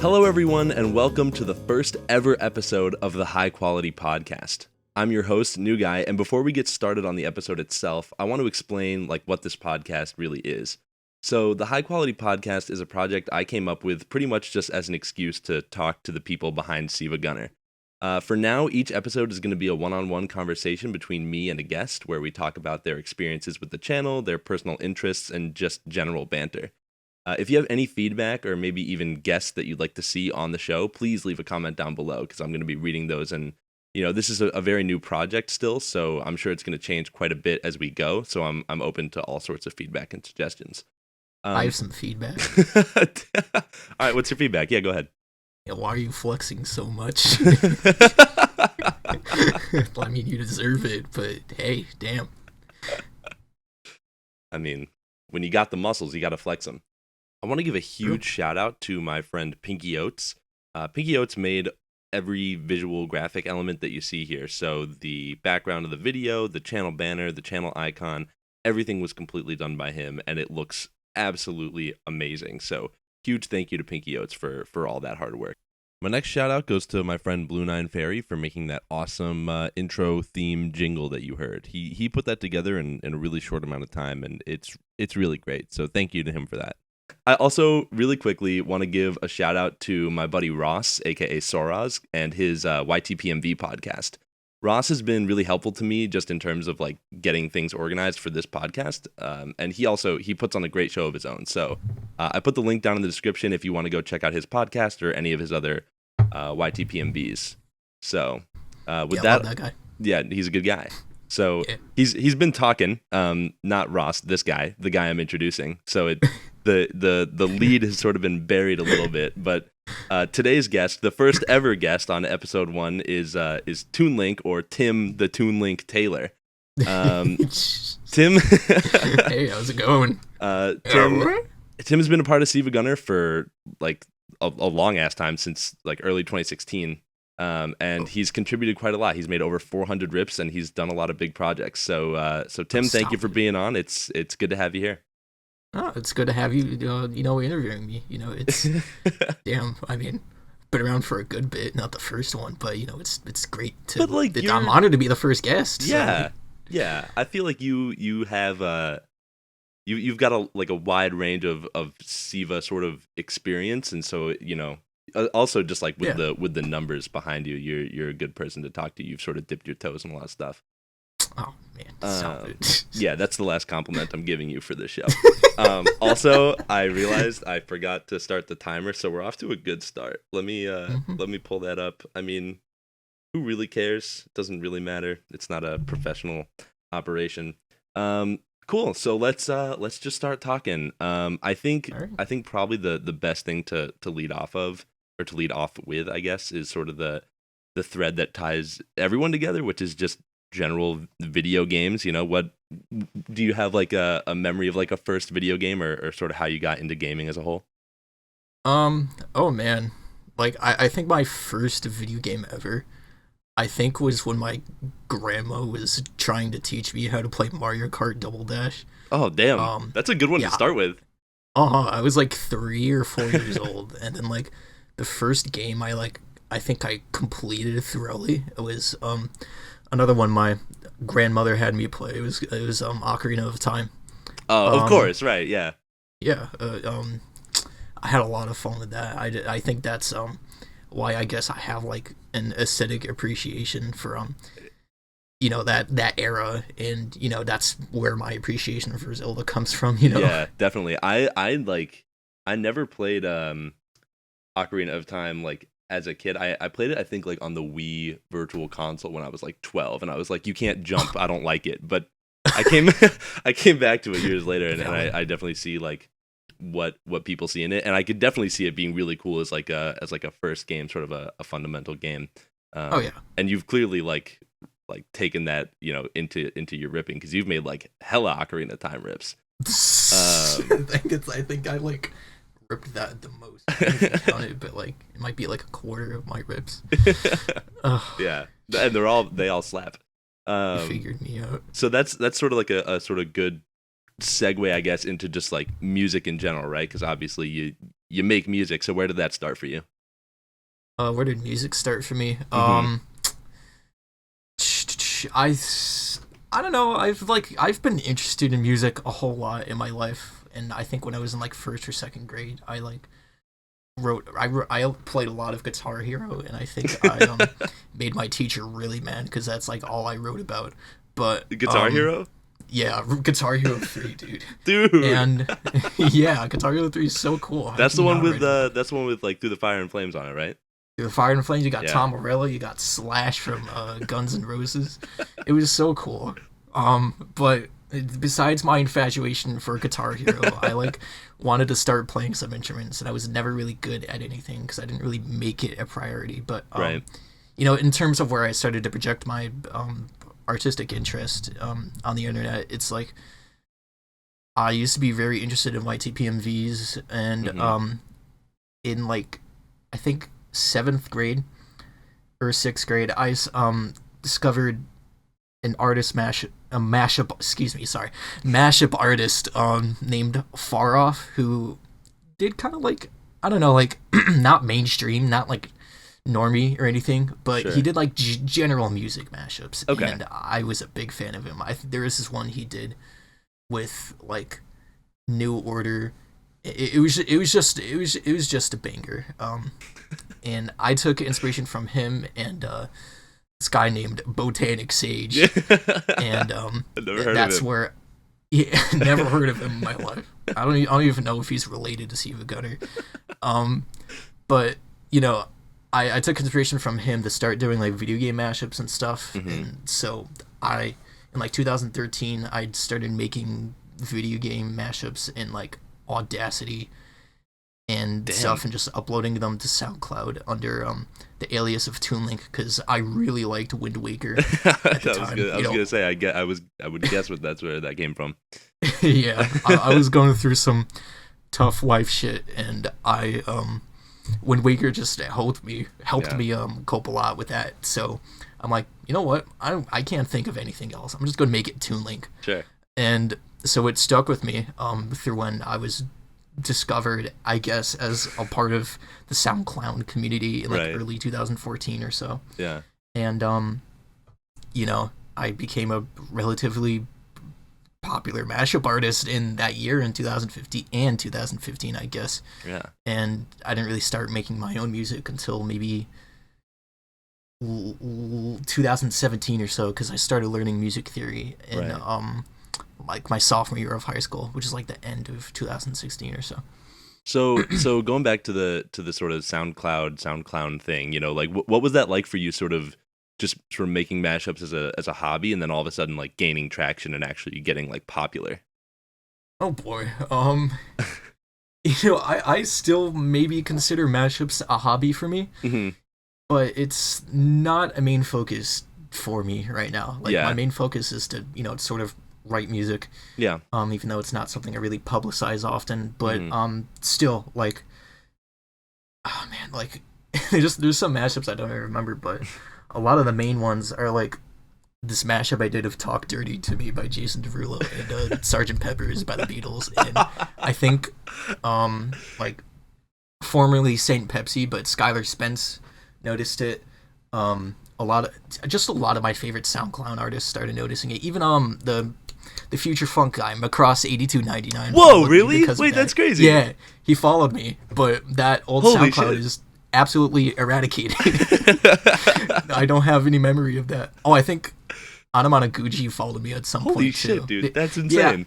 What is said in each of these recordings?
Hello, everyone, and welcome to the first ever episode of the High Quality Podcast. I'm your host, New Guy, and before we get started on the episode itself, I want to explain what this podcast really is. So, the High Quality Podcast is a project I came up with pretty much just as an excuse to talk to the people behind Siva Gunner. For now, each episode is going to be a one-on-one conversation between me and a guest where we talk about their experiences with the channel, their personal interests, and just general banter. If you have any feedback or maybe even guests that you'd like to see on the show, please leave a comment down below because I'm going to be reading those. And, this is a very new project still, so I'm sure it's going to change quite a bit as we go. So I'm open to all sorts of feedback and suggestions. I have some feedback. All right, what's your feedback? Yeah, go ahead. Yeah, why are you flexing so much? I mean, you deserve it, but hey, damn. I mean, when you got the muscles, you got to flex them. I want to give a huge shout out to my friend Pinky Oats. Pinky Oats made every visual graphic element that you see here. So the background of the video, the channel banner, the channel icon, everything was completely done by him, and it looks absolutely amazing. So huge thank you to Pinky Oats for all that hard work. My next shout out goes to my friend Blue Nine Fairy for making that awesome intro theme jingle that you heard. He put that together in a really short amount of time, and it's really great. So thank you to him for that. I also really quickly want to give a shout out to my buddy Ross, aka Soraz, and his YTPMV podcast. Ross has been really helpful to me just in terms of getting things organized for this podcast, and he puts on a great show of his own. So I put the link down in the description if you want to go check out his podcast or any of his other YTPMVs. So with I love that guy. Yeah, he's a good guy. So he's been talking, not Ross, this guy, the guy I'm introducing. So the lead has sort of been buried a little bit, but today's guest, the first ever guest on episode 1, is toonlink, or Tim the Toonlink Taylor. Tim, hey, how's it going? Tim has been a part of Siva Gunner for a long ass time, since early 2016. And he's contributed quite a lot. He's made over 400 rips, and he's done a lot of big projects. So Tim, thank you for being on. It's good to have you here. Oh, it's good to have you, interviewing me. It's damn. I mean, been around for a good bit, not the first one, but it's great to. But I'm honored to be the first guest. Yeah, so. Yeah. I feel like you have you've got a wide range of Siva sort of experience, and so also just with the numbers behind you, you're a good person to talk to. You've sort of dipped your toes in a lot of stuff. Oh man, yeah, that's the last compliment I'm giving you for this show. Also, I realized I forgot to start the timer, so we're off to a good start. Let me pull that up. I mean, who really cares? It doesn't really matter. It's not a professional operation. Cool. So let's just start talking. I think probably the best thing to lead off of, or to lead off with, I guess, is sort of the thread that ties everyone together, which is just general video games. What do you have a memory of a first video game, or sort of how you got into gaming as a whole? Oh man, I think my first video game ever, I think, was when my grandma was trying to teach me how to play Mario Kart Double Dash. Oh damn, that's a good one to start with. I was 3 or 4 years old, and then the first game I think I completed thoroughly. It was another one my grandmother had me play. It was Ocarina of Time. Oh, of course, right? Yeah. Yeah. I had a lot of fun with that. I think that's why I guess I have an aesthetic appreciation for that era, and that's where my appreciation for Zelda comes from. Yeah, definitely. I never played Ocarina of Time as a kid. I played it, I think, on the Wii Virtual Console when I was 12, and I was you can't jump. I don't like it. But I came back to it years later, and I definitely see what people see in it, and I could definitely see it being really cool as a first game, sort of a fundamental game. Oh yeah. And you've clearly taken that into your ripping, because you've made hella Ocarina of Time rips. I think I ripped that the most. I haven't counted, but it might be a quarter of my rips. Yeah, and they all slap. Figured me out. So that's sort of a sort of good segue, I guess, into just music in general, right? Because obviously you make music. So where did that start for you? Where did music start for me? Mm-hmm. I I don't know. I've been interested in music a whole lot in my life, and I think when I was in like first or second grade, I played a lot of Guitar Hero, and I think I made my teacher really mad because that's like all I wrote about. But Guitar Hero, yeah, Guitar Hero 3, dude. dude. And yeah, Guitar Hero 3 is so cool. How That's can the you one not with write about it? that's the one with like Through the Fire and Flames on it, right? The Fire and Flames, you got Yeah. Tom Morello, you got Slash from Guns N' Roses. It was so cool. But besides my infatuation for Guitar Hero, I like wanted to start playing some instruments, and I was never really good at anything because I didn't really make it a priority. But Right. in terms of where I started to project my artistic interest on the internet, it's like I used to be very interested in YTPMVs, and Mm-hmm. in like I think seventh grade or sixth grade, I discovered an artist a mashup. Excuse me, sorry, mashup artist named Far Off, who did kind of like, I don't know, like not mainstream, not like normie or anything, but he Sure. did like general music mashups, Okay. and I was a big fan of him. There was this one he did with like New Order. It was just a banger. And I took inspiration from him and this guy named Botanic Sage, and I've never heard of that's him. where. Yeah, never heard of him in my life. I don't even know if he's related to Steve Gunner. Um, but I took inspiration from him to start doing like video game mashups and stuff, Mm-hmm. and so I in like 2013 I started making video game mashups in like Audacity and Damn. stuff, and just uploading them to SoundCloud under the alias of toonlink because I really liked Wind Waker at the That was time. good. I was gonna say I would guess what that's where that came from. Yeah, I was going through some tough life shit, and Wind Waker just helped Yeah. me cope a lot with that. So I'm like, you know what? I can't think of anything else. I'm just gonna make it toonlink, Sure. and so it stuck with me through when I was discovered, I guess, as a part of the SoundCloud community in like Right. early 2014 or so. Yeah. And I became a relatively popular mashup artist in that year in 2015 and 2015, I guess. Yeah. And I didn't really start making my own music until maybe 2017 or so, because I started learning music theory in Right. like my sophomore year of high school, which is like the end of 2016 or so. So going back to the sort of SoundCloud thing, like what was that like for you, sort of just sort of making mashups as a hobby, and then all of a sudden like gaining traction and actually getting like popular? Oh boy. I still maybe consider mashups a hobby for me, Hmm. but it's not a main focus for me right now. Like my Yeah. main focus is to, sort of write music, Yeah. even though it's not something I really publicize often, but Hmm. still like, oh man, like there's some mashups I don't even remember, but a lot of the main ones are like this mashup I did of "Talk Dirty to Me" by Jason Derulo and "Sgt. Pepper's" by the Beatles, and I think like formerly Saint Pepsi, but Skylar Spence noticed it. A lot of my favorite SoundCloud artists started noticing it. Even the Future Funk guy, Macross 8299. Whoa, followed me really? because of Wait, that. that's crazy. Yeah, he followed me, but that old Holy SoundCloud shit. is absolutely eradicated. I don't have any memory of that. Oh, I think Anamanaguchi followed me at some Holy point shit, too. dude. That's Yeah, insane.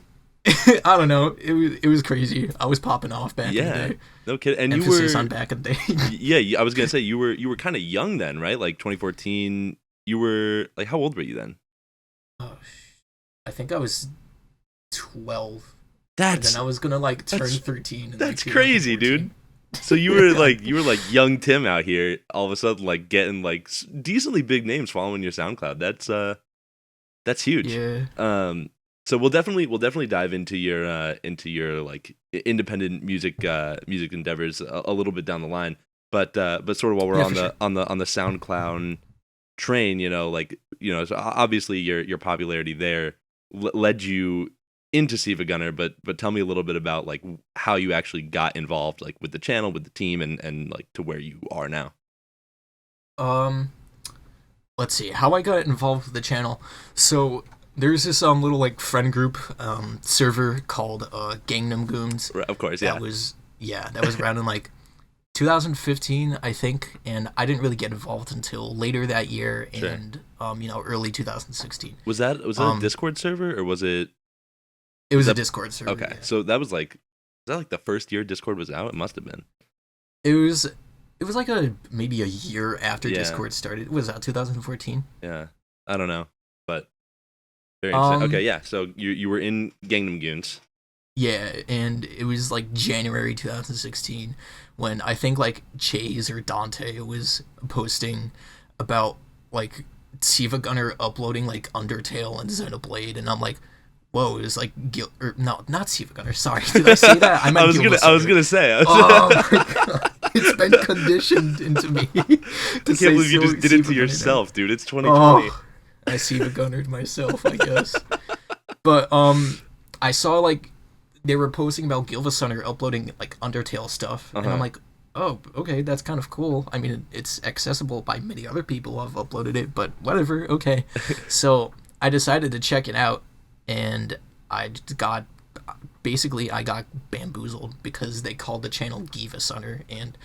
I don't know. It was crazy. I was popping off back in the Yeah. day. No kidding. And Emphasis on back in the day. yeah, I was going to say you were kind of young then, right? Like 2014. You were like, how old were you then? Oh, I think I was 12. And That's then I was gonna like turn that's- 13. In, that's like, crazy, dude. 2014. So you were like young Tim out here, all of a sudden like getting like decently big names following your SoundCloud. That's huge. Yeah. So we'll definitely dive into your like independent music endeavors a little bit down the line. But sort of while we're Yeah, on for the sure. on the SoundCloud train, so obviously your popularity there led you into Siva Gunner, but tell me a little bit about like how you actually got involved, like with the channel, with the team, and like to where you are now. Um, let's see how I got involved with the channel. So there's this little like friend group server called Gangnam Goons. Right, of course, That yeah. was that was around in like 2015, I think, and I didn't really get involved until later that year Sure. and early 2016. Was that a Um, Discord server, or was it? it was a That Discord server. okay? Yeah. So that was like, was that like the first year Discord was out? It must have been. It was like maybe a year after Yeah, Discord started. Was that 2014? yeah. I don't know, but very interesting. Um, Okay, yeah. So you were in Gangnam Goons. yeah, and it was like January 2016 when I think like Chase or Dante was posting about like Siva Gunner uploading like Undertale and Xenoblade, and I'm like, whoa, it was like or no, not Siva Gunner. Sorry, did I say that? I meant I was gonna say. Oh my god, it's been conditioned into me to I can't say believe you just did it Siva to Gunner now. yourself, dude. It's 2020. Oh, I Siva Gunnered myself, I guess. But I saw like they were posting about Gilvasunner uploading like Undertale stuff, and I'm Uh-huh. like, oh, okay, that's kind of cool. I mean, it's accessible by many other people who have uploaded it, but whatever, okay. So I decided to check it out, and I got I got bamboozled because they called the channel Givasunner, and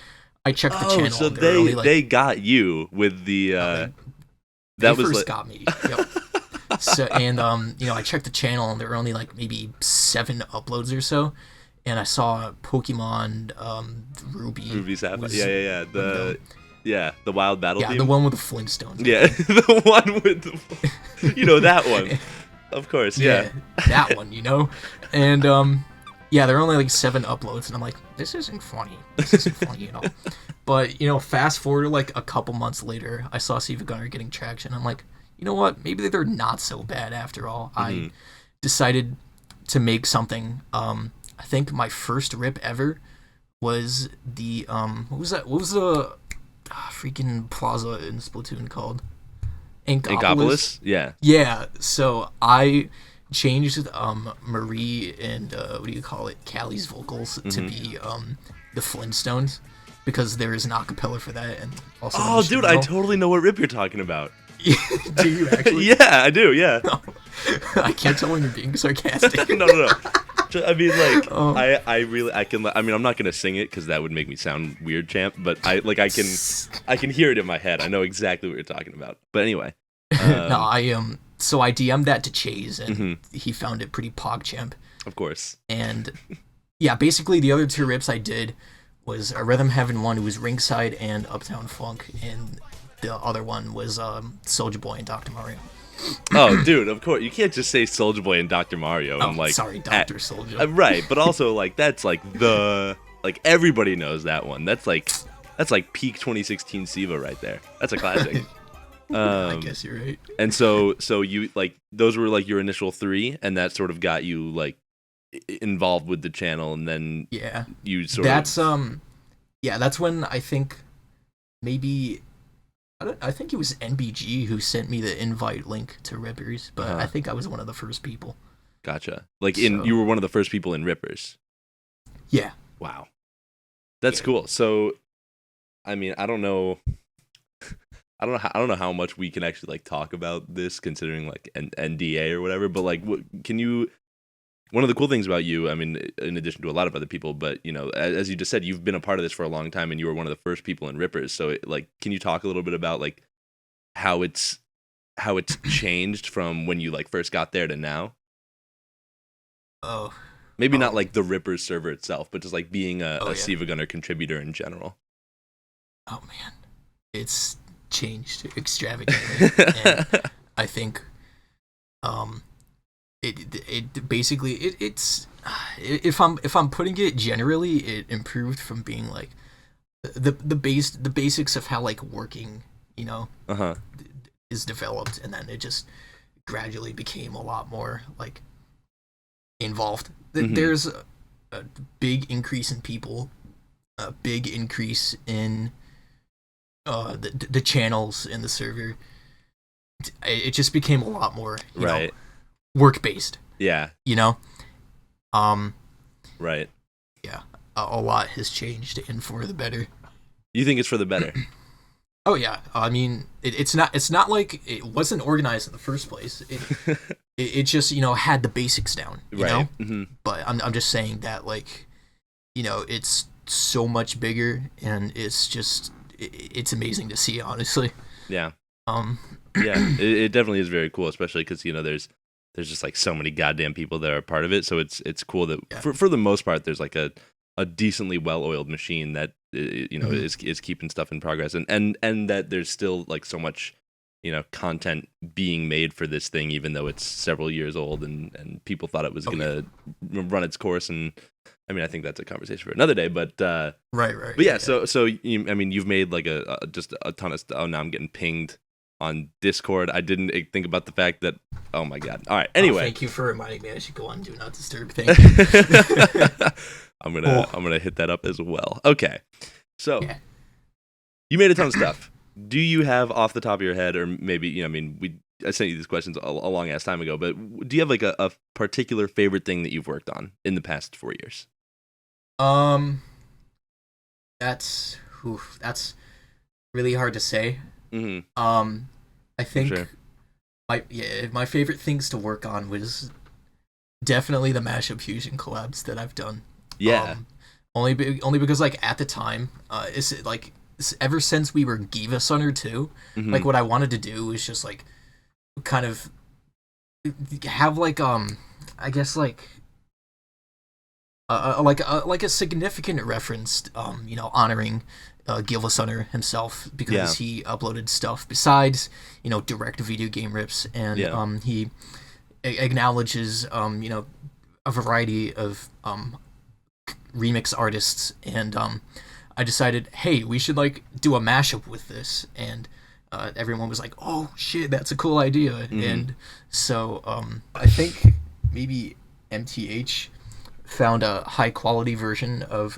I checked the Oh, channel. so And they're only, like, they got you with the they that was first like got me. Yep. So and I checked the channel and there were only like maybe 7 uploads or so, and I saw Pokemon Ruby. Ruby Sapphire. was Yeah, yeah, yeah. one of them. The Wild Battle Yeah, theme. the one with the Flintstones. Yeah, the one with that one. Of course, yeah. that one, and yeah, there are only like 7 uploads, and I'm like, this isn't funny. This isn't funny at all. But fast forward like a couple months later, I saw Siva Gunner getting traction. I'm like, you know what? Maybe they're not so bad after all. I decided to make something. I think my first rip ever was the what was that? What was the freaking plaza in Splatoon called? Inkopolis? Inkopolis? Yeah. Yeah. So I changed Marie and what do you call it? Callie's vocals to be the Flintstones because there is an acapella for that, and also an Oh, dude, I instrumental. totally know what rip you're talking about. Do you actually? Yeah, I do. Yeah. I can't tell when you're being sarcastic. No, no, no. I mean, like, Oh. I mean, I'm not gonna sing it because that would make me sound weird, champ. But I can hear it in my head. I know exactly what you're talking about. But anyway, No, so I DM'd that to Chase, and Mm-hmm. he found it pretty pogchamp. of course. And yeah, basically the other 2 rips I did was a Rhythm Heaven one. It was Ringside and Uptown Funk, and the other one was Soulja Boy and Dr. Mario. Oh, dude, of course. You can't just say Soulja Boy and Dr. Mario and like Sorry, Dr. Soulja. right, but also like that's like everybody knows that one. That's like peak 2016 Siva right there. That's a classic. I guess you're right. And so you like those were like your initial 3, and that sort of got you like involved with the channel, and then Yeah, you sort that's of that's when I think maybe I think it was NBG who sent me the invite link to Rippers, but I think I was one of the first people. gotcha. Like So- you were one of the first people in Rippers. Yeah. Wow, that's Yeah. cool. So, I mean, I don't know. I don't know how much we can actually like talk about this, considering like an NDA or whatever. But like, can you? One of the cool things about you, I mean, in addition to a lot of other people, but as you just said, you've been a part of this for a long time, and you were one of the first people in Rippers. So, can you talk a little bit about like how it's changed from when you like first got there to now? Oh. Maybe not like the Rippers server itself, but just like being a yeah. Siva Gunner contributor in general. Oh man, it's changed extravagantly, and I think, it basically it's if I'm putting it generally, it improved from being like the basics of how like working, Uh-huh. is developed, and then it just gradually became a lot more like involved. Mhm. There's a big increase in people, a big increase in the channels in the server. It just became a lot more Right. work based. Yeah. Right. Yeah, a lot has changed, and for the better. You think it's for the better? Oh yeah, I mean it's not like it wasn't organized in the first place. It just had the basics down, Right. Hmm. But I'm just saying that like it's so much bigger and it's amazing to see, honestly. Yeah. Um, Yeah. It definitely is very cool, especially because there's just like so many goddamn people that are part of it. So it's cool that yeah. for the most part there's like a decently well oiled machine that Mhm. is keeping stuff in progress, and that there's still like so much content being made for this thing, even though it's several years old and people thought it was Oh yeah. gonna run its course. And I mean, I think that's a conversation for another day, Right. but yeah, Yeah. so I mean, you've made like just a ton of stuff. Oh, now I'm getting pinged on Discord. I didn't think about the fact that. Oh my god. All right. Oh, Anyway, thank you for reminding me. I should go on Do Not Disturb. Thank you. I'm Oh, gonna hit that up as well. Okay. So yeah. you made a ton of stuff. Do you have off the top of your head, or maybe I mean, I sent you these questions a long ass time ago, but do you have like a particular favorite thing that you've worked on in the past 4 years? Um, that's really hard to say. Mm-hmm. Um, I I'm think sure. my favorite things to work on was definitely the mashup fusion collabs that I've done. Yeah. Only because like at the time, ever since we were Giva Sunner 2, Mm-hmm. like what I wanted to do was just like kind of have like I guess like a significant reference, honoring Gilva Sunner himself Yeah. because he uploaded stuff besides direct video game rips, and Yeah. he acknowledges a variety of remix artists, and I decided, hey, we should like do a mashup with this, and everyone was like, oh shit, that's a cool idea. Mm-hmm. And so I think maybe MTH found a high quality version of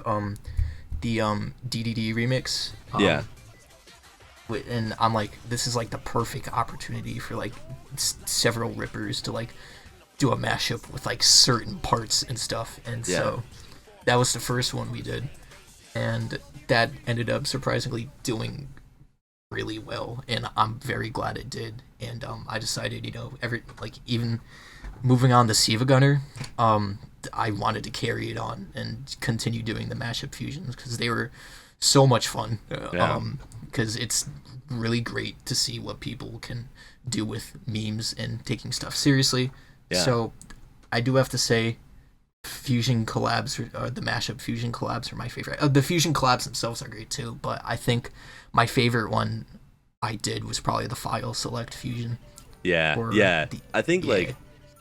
the DDD remix. Yeah. And I'm like, this is like the perfect opportunity for like several rippers to like do a mashup with like certain parts and stuff. And Yeah. so that was the first one we did, and that ended up surprisingly doing really well, and I'm very glad it did. And I decided, even moving on to Siva Gunner, I wanted to carry it on and continue doing the mashup fusions because they were so much fun. Yeah. Because it's really great to see what people can do with memes and taking stuff seriously. Yeah. So I do have to say, fusion collabs or the mashup fusion collabs are my favorite. The fusion collabs themselves are great too, but I think my favorite one I did was probably the file select fusion. Yeah. Or Yeah. the I think yeah.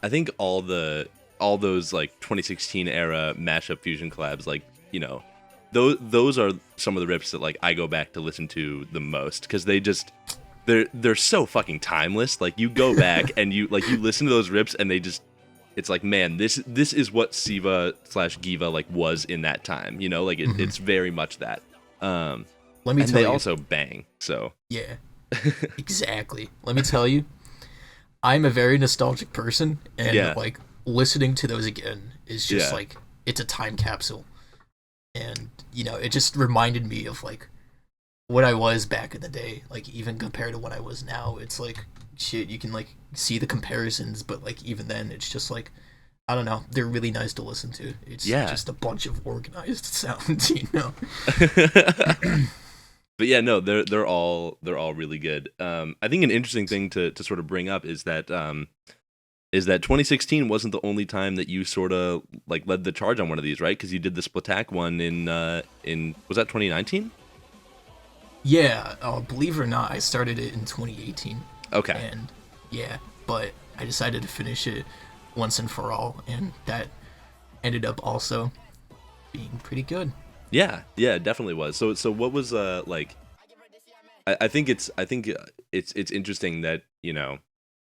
I think all those like 2016 era mashup fusion collabs, like those are some of the rips that like I go back to listen to the most because they're so fucking timeless. Like you go back and you listen to those rips and it's like, man, this is what Siva / Giva like was in that time. Like it's very much that. Let me And tell they you, also bang. So yeah, exactly. Let me tell you, I'm a very nostalgic person, and yeah, like listening to those again is just yeah, like it's a time capsule, and it just reminded me of like what I was back in the day. Like even compared to what I was now, it's like shit. You can like see the comparisons, but like even then, it's just like I don't know. They're really nice to listen to. It's yeah. just a bunch of organized sounds. But yeah, no, they're all really good. I think an interesting thing to sort of bring up is that 2016 wasn't the only time that you sort of like led the charge on one of these, right? Because you did the Splatak one in was that 2019? Yeah, believe it or not, I started it in 2018, Okay. and yeah, but I decided to finish it once and for all, and that ended up also being pretty good. Yeah, yeah, it definitely was. So what was like? I think it's interesting that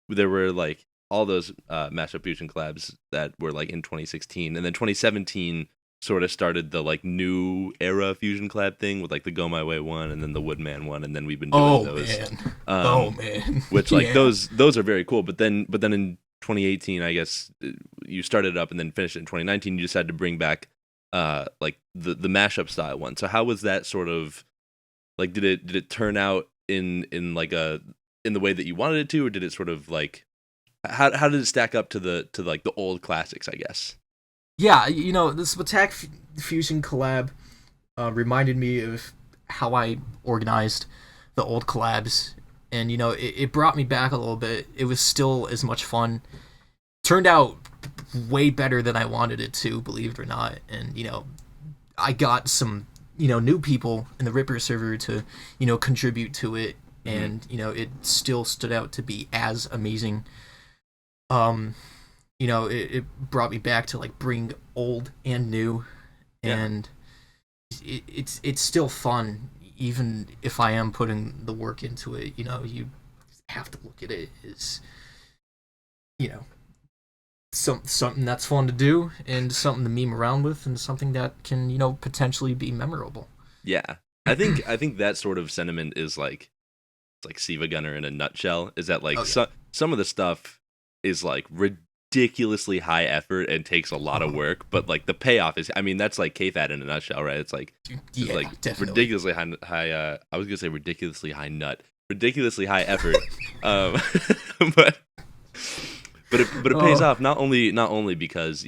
there were like all those mashup fusion collabs that were like in 2016, and then 2017 sort of started the like new era fusion collab thing with like the Go My Way one, and then the Woodman one, and then we've been doing Oh those, man, oh um, man, which like yeah. those are very cool. But then in 2018, I guess you started it up and then finished it in 2019. You decided to bring back like the mashup style one. So how was that sort of like? Did it turn out in like in the way that you wanted it to, or did it sort of like how did it stack up to like the old classics, I guess? Yeah, this Attack Fusion collab reminded me of how I organized the old collabs, and it brought me back a little bit. It was still as much fun. Turned out way better than I wanted it to, believe it or not. And I got some new people in the Ripper server to contribute to it, and it still stood out to be as amazing. It brought me back to like bring old and new, and it's still fun even if I am putting the work into it. You have to look at it as something that's fun to do and something to meme around with and something that can potentially be memorable. Yeah, I think that sort of sentiment is like, it's like Siva Gunner in a nutshell. Is that like some of the stuff is like ridiculously high effort and takes a lot of work, but like the payoff is, I mean, that's like K-Fat in a nutshell, right? It's like definitely. ridiculously high. I was gonna say ridiculously high nut, ridiculously high effort, but it pays off not only because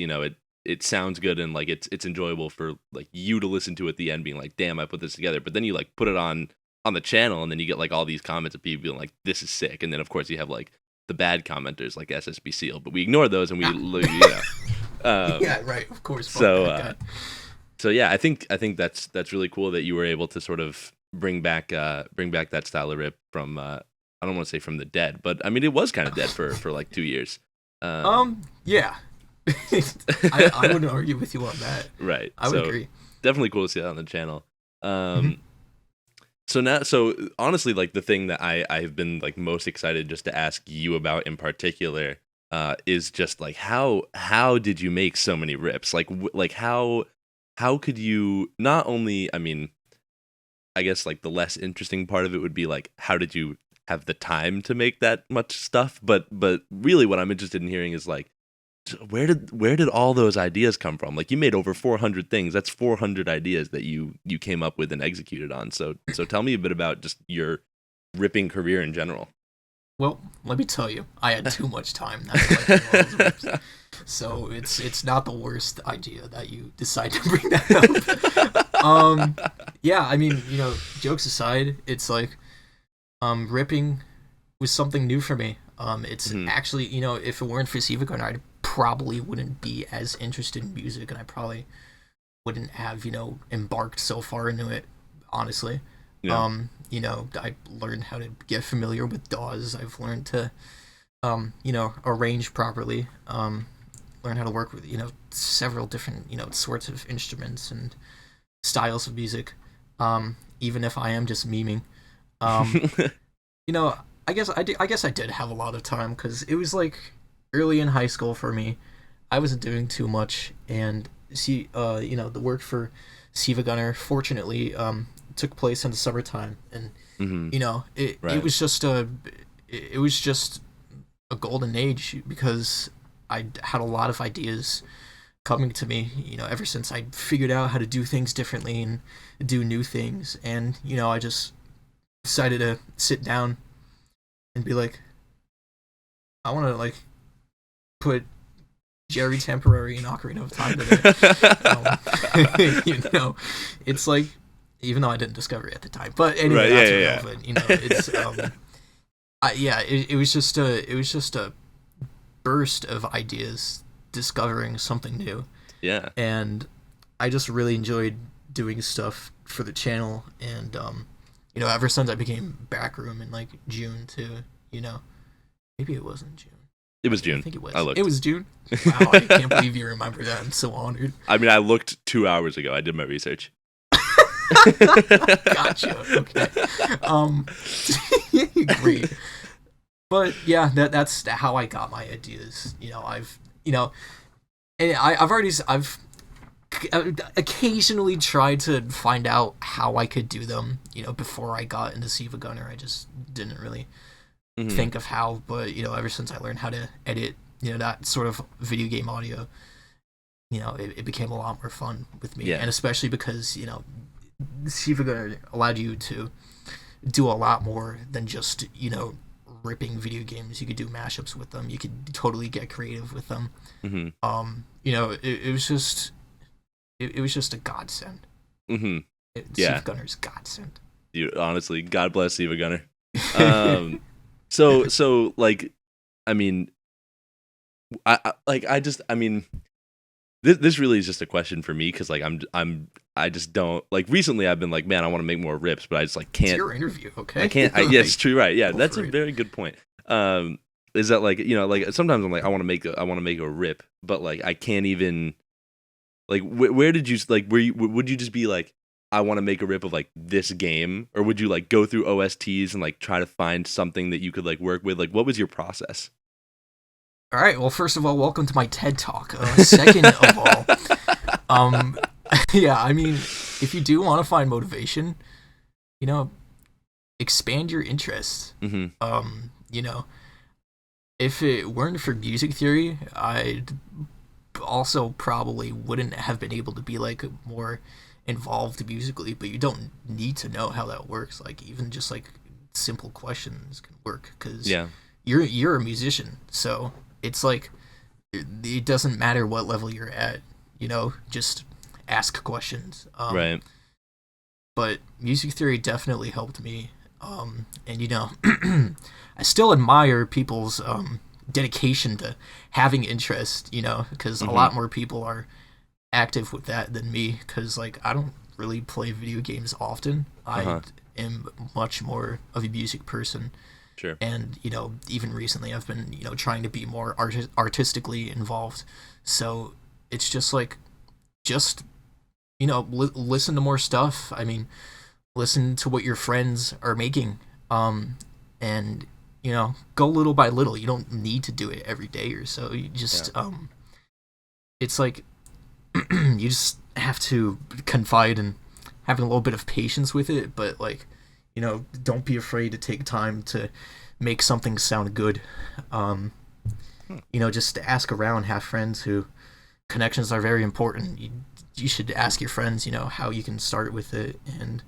it sounds good and like it's enjoyable for like you to listen to at the end, being like, damn, I put this together, but then you like put it on the channel, and then you get like all these comments of people being like, this is sick, and then of course you have like the bad commenters like SSB Seal, but we ignore those and we yeah, right, of course. So yeah, I think that's really cool that you were able to sort of bring back that style of rip from I don't want to say from the dead, but I mean it was kind of dead for like 2 years. Yeah. I wouldn't argue with you on that. Right. I would agree. Definitely cool to see that on the channel. So honestly, like the thing that I have been like most excited just to ask you about in particular is just like how did you make so many rips? Like how could you not only, I mean, I guess like the less interesting part of it would be like, how did you have the time to make that much stuff? But really what I'm interested in hearing is like, where did all those ideas come from? Like you made over 400 things. That's 400 ideas that you came up with and executed on. So tell me a bit about just your ripping career in general. Well, let me tell you, I had too much time. That's why so it's not the worst idea that you decide to bring that up. Yeah, I mean, jokes aside, it's like ripping was something new for me. It's actually, if it weren't for Siva Gunner, I probably wouldn't be as interested in music, and I probably wouldn't have, embarked so far into it, honestly. Yeah. I learned how to get familiar with DAWs. I've learned to, arrange properly, learn how to work with, several different, sorts of instruments and styles of music, even if I am just memeing. I guess I did have a lot of time because it was like early in high school for me. I wasn't doing too much, and the work for Siva Gunner fortunately took place in the summertime, and it was just a golden age because I had a lot of ideas coming to me, ever since I figured out how to do things differently and do new things, and I just decided to sit down and be like, I want to like put Jerry Temporary in Ocarina of Time today. It's like, even though I didn't discover it at the time, but anyway, that's irrelevant. It's it was just a burst of ideas, discovering something new. Yeah, and I just really enjoyed doing stuff for the channel, and ever since I became Backroom in like June to, maybe it wasn't June. It was June. I think it was. I looked. It was June. Wow, I can't believe you remember that. I'm so honored. I mean, I looked 2 hours ago. I did my research. Gotcha. Okay. Great. But yeah, that's how I got my ideas. I've occasionally tried to find out how I could do them. Before I got into Siva Gunner, I just didn't really think of how. But ever since I learned how to edit, that sort of video game audio, it became a lot more fun with me. Yeah. And especially because Siva Gunner allowed you to do a lot more than just, ripping video games. You could do mashups with them. You could totally get creative with them. Mm-hmm. It was just it was just a godsend. Mm-hmm. Steve Gunner's godsend. Dude, honestly, God bless Steve Gunner. So like, I mean, this really is just a question for me because like I just don't like. Recently, I've been like, man, I want to make more rips, but I just like can't. It's your interview, okay? I can't. Yeah, it's true, right? Yeah, that's a very good point. Is that like like sometimes I'm like I want to make a rip, but like I can't even. Like where did you like? Would you just be like, I want to make a rip of like this game, or would you like go through OSTs and like try to find something that you could like work with? Like, what was your process? All right. Well, first of all, welcome to my TED Talk. Second of all, yeah, I mean, if you do want to find motivation, expand your interests. Mm-hmm. If it weren't for music theory, I'd also probably wouldn't have been able to be like more involved musically. But you don't need to know how that works. Like even just like simple questions can work because you're a musician, so it's like it doesn't matter what level you're at. Just ask questions. Right. But music theory definitely helped me. And I still admire people's dedication to having interest, because a lot more people are active with that than me, because like I don't really play video games often. I am much more of a music person. Sure. And even recently I've been trying to be more artistically involved, so it's just like listen to more stuff. I mean, listen to what your friends are making, and go little by little. You don't need to do it every day or so. You just it's like you just have to confide in having a little bit of patience with it, but like don't be afraid to take time to make something sound good. Just ask around, have friends who connections are very important. You should ask your friends how you can start with it. And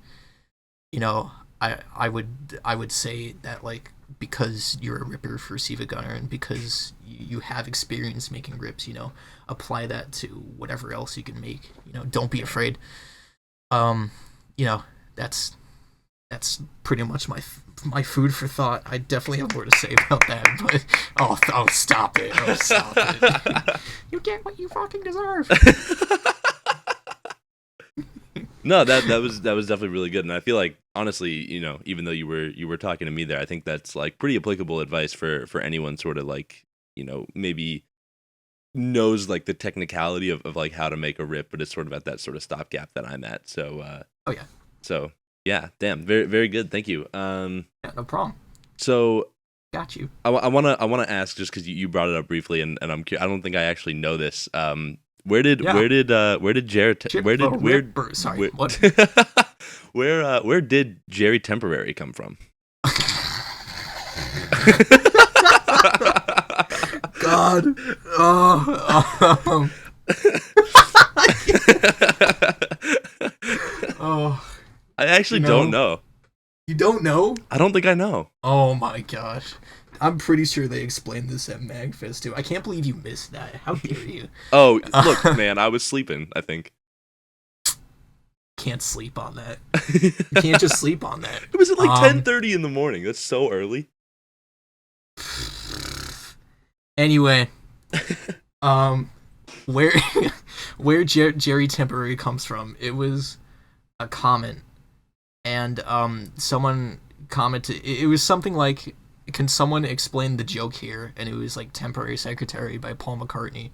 I would say that like because you're a ripper for Siva Gunner and because you have experience making rips, apply that to whatever else you can make. Don't be afraid. That's pretty much my food for thought. I definitely have more to say about that, but stop it. Oh, stop it. You get what you fucking deserve. No, that was definitely really good, and I feel like honestly, even though you were talking to me there, I think that's like pretty applicable advice for anyone sort of like maybe knows like the technicality of like how to make a rip, but it's sort of at that sort of stopgap that I'm at. So So yeah, damn, very very good, thank you. Yeah, no problem. So got you. I wanna ask just because you brought it up briefly, and I don't think I actually know this. Where did Jerry Temporary come from? God. I actually don't know. You don't know? I don't think I know. Oh my gosh. I'm pretty sure they explained this at Magfest too. I can't believe you missed that. How dare you? Oh, look, man, I was sleeping, I think. Can't sleep on that. You can't just sleep on that. It was at like 10:30 in the morning. That's so early. Anyway, where Jerry Temporary comes from, it was a comment, and someone commented. It was something like, "Can someone explain the joke here?" And it was like "Temporary Secretary" by Paul McCartney.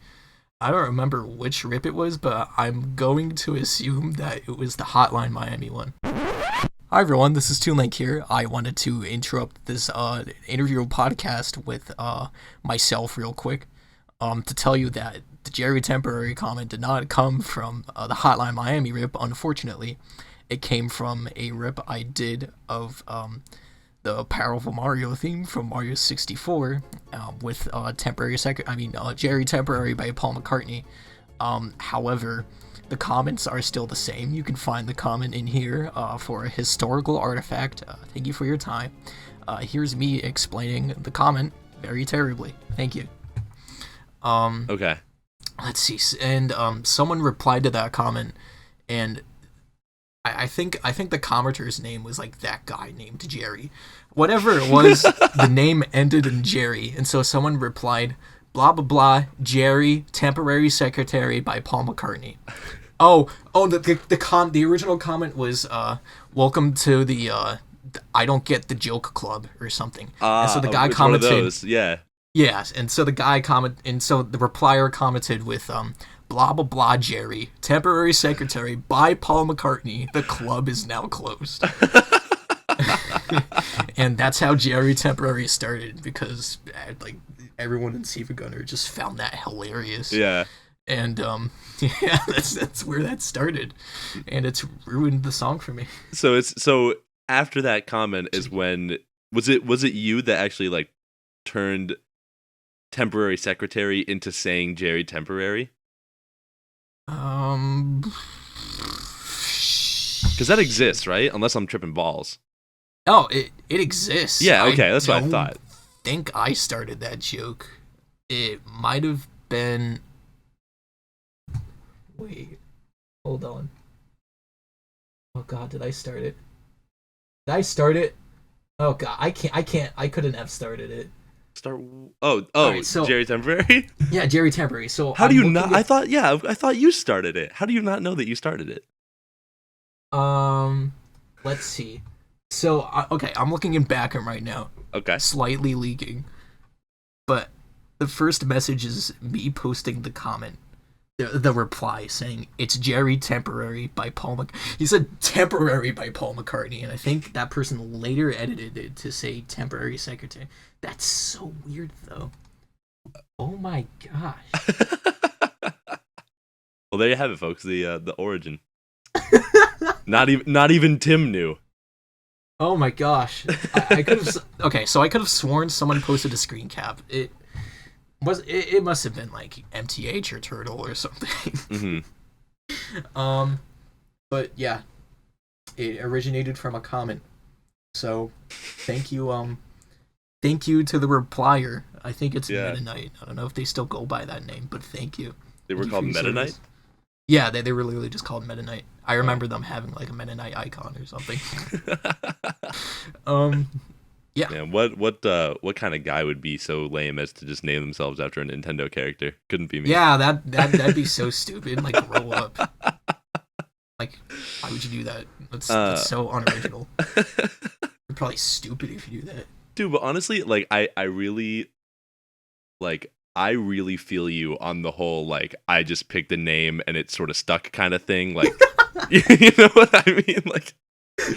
I don't remember which rip it was, but I'm going to assume that it was the Hotline Miami one. Hi everyone, this is toonlink here. I wanted to interrupt this interview podcast with myself real quick to tell you that the Jerry Temporary comment did not come from the Hotline Miami rip, unfortunately. It came from a rip I did of the Powerful Mario theme from Mario 64 with Jerry Temporary by Paul McCartney. However, the comments are still the same. You can find the comment in here for a historical artifact. Thank you for your time. Here's me explaining the comment very terribly. Thank you. Okay. Let's see. And someone replied to that comment, and I think the commenter's name was like that guy named Jerry. Whatever it was, the name ended in Jerry, and so someone replied, blah blah blah, Jerry, temporary secretary by Paul McCartney. The original comment was welcome to the I don't get the joke club or something. And so the guy commented, one of those. Yeah. Yes, and so the replier commented with blah blah blah, Jerry, temporary secretary by Paul McCartney. The club is now closed. And that's how Jerry Temporary started, because like everyone in Siva Gunner just found that hilarious. Yeah. And yeah, that's where that started, and it's ruined the song for me. So after that comment is when was it you that actually like turned temporary secretary into saying Jerry Temporary? Because that exists, right? Unless I'm tripping balls. Oh, it exists. Yeah, okay, that's what I thought. I think I started that joke. It might have been. Wait, hold on. Oh God, did I start it? Did I start it? Oh God, I couldn't have started it. Right, so, Jerry Temporary? Yeah, Jerry Temporary. So how do you not? I thought you started it. How do you not know that you started it? Let's see. So okay, I'm looking in Backham right now. Okay. Slightly leaking, but the first message is me posting the comment, the reply saying it's Jerry Temporary by Paul He said temporary by Paul McCartney, and I think that person later edited it to say temporary secretary. That's so weird, though. Oh my gosh. Well, there you have it, folks. The origin. Not even Tim knew. Oh my gosh. I could have. Okay, so I could have sworn someone posted a screen cap. It must have been like MTH or Turtle or something. Mm-hmm. But yeah, it originated from a comment. So thank you. Thank you to the replier. I think it's Meta Knight. I don't know if they still go by that name, but thank you. They were called Meta Knight? Yeah, they were literally just called Meta Knight. I remember them having like a Meta Knight icon or something. Yeah. Man, what kind of guy would be so lame as to just name themselves after a Nintendo character? Couldn't be me. Yeah, that'd be so stupid. Like, grow up. Like, why would you do that? That's so unoriginal. You're probably stupid if you do that. Dude, but honestly, like, I really feel you on the whole, like, I just picked a name and it sort of stuck kind of thing. Like, you know what I mean? Like,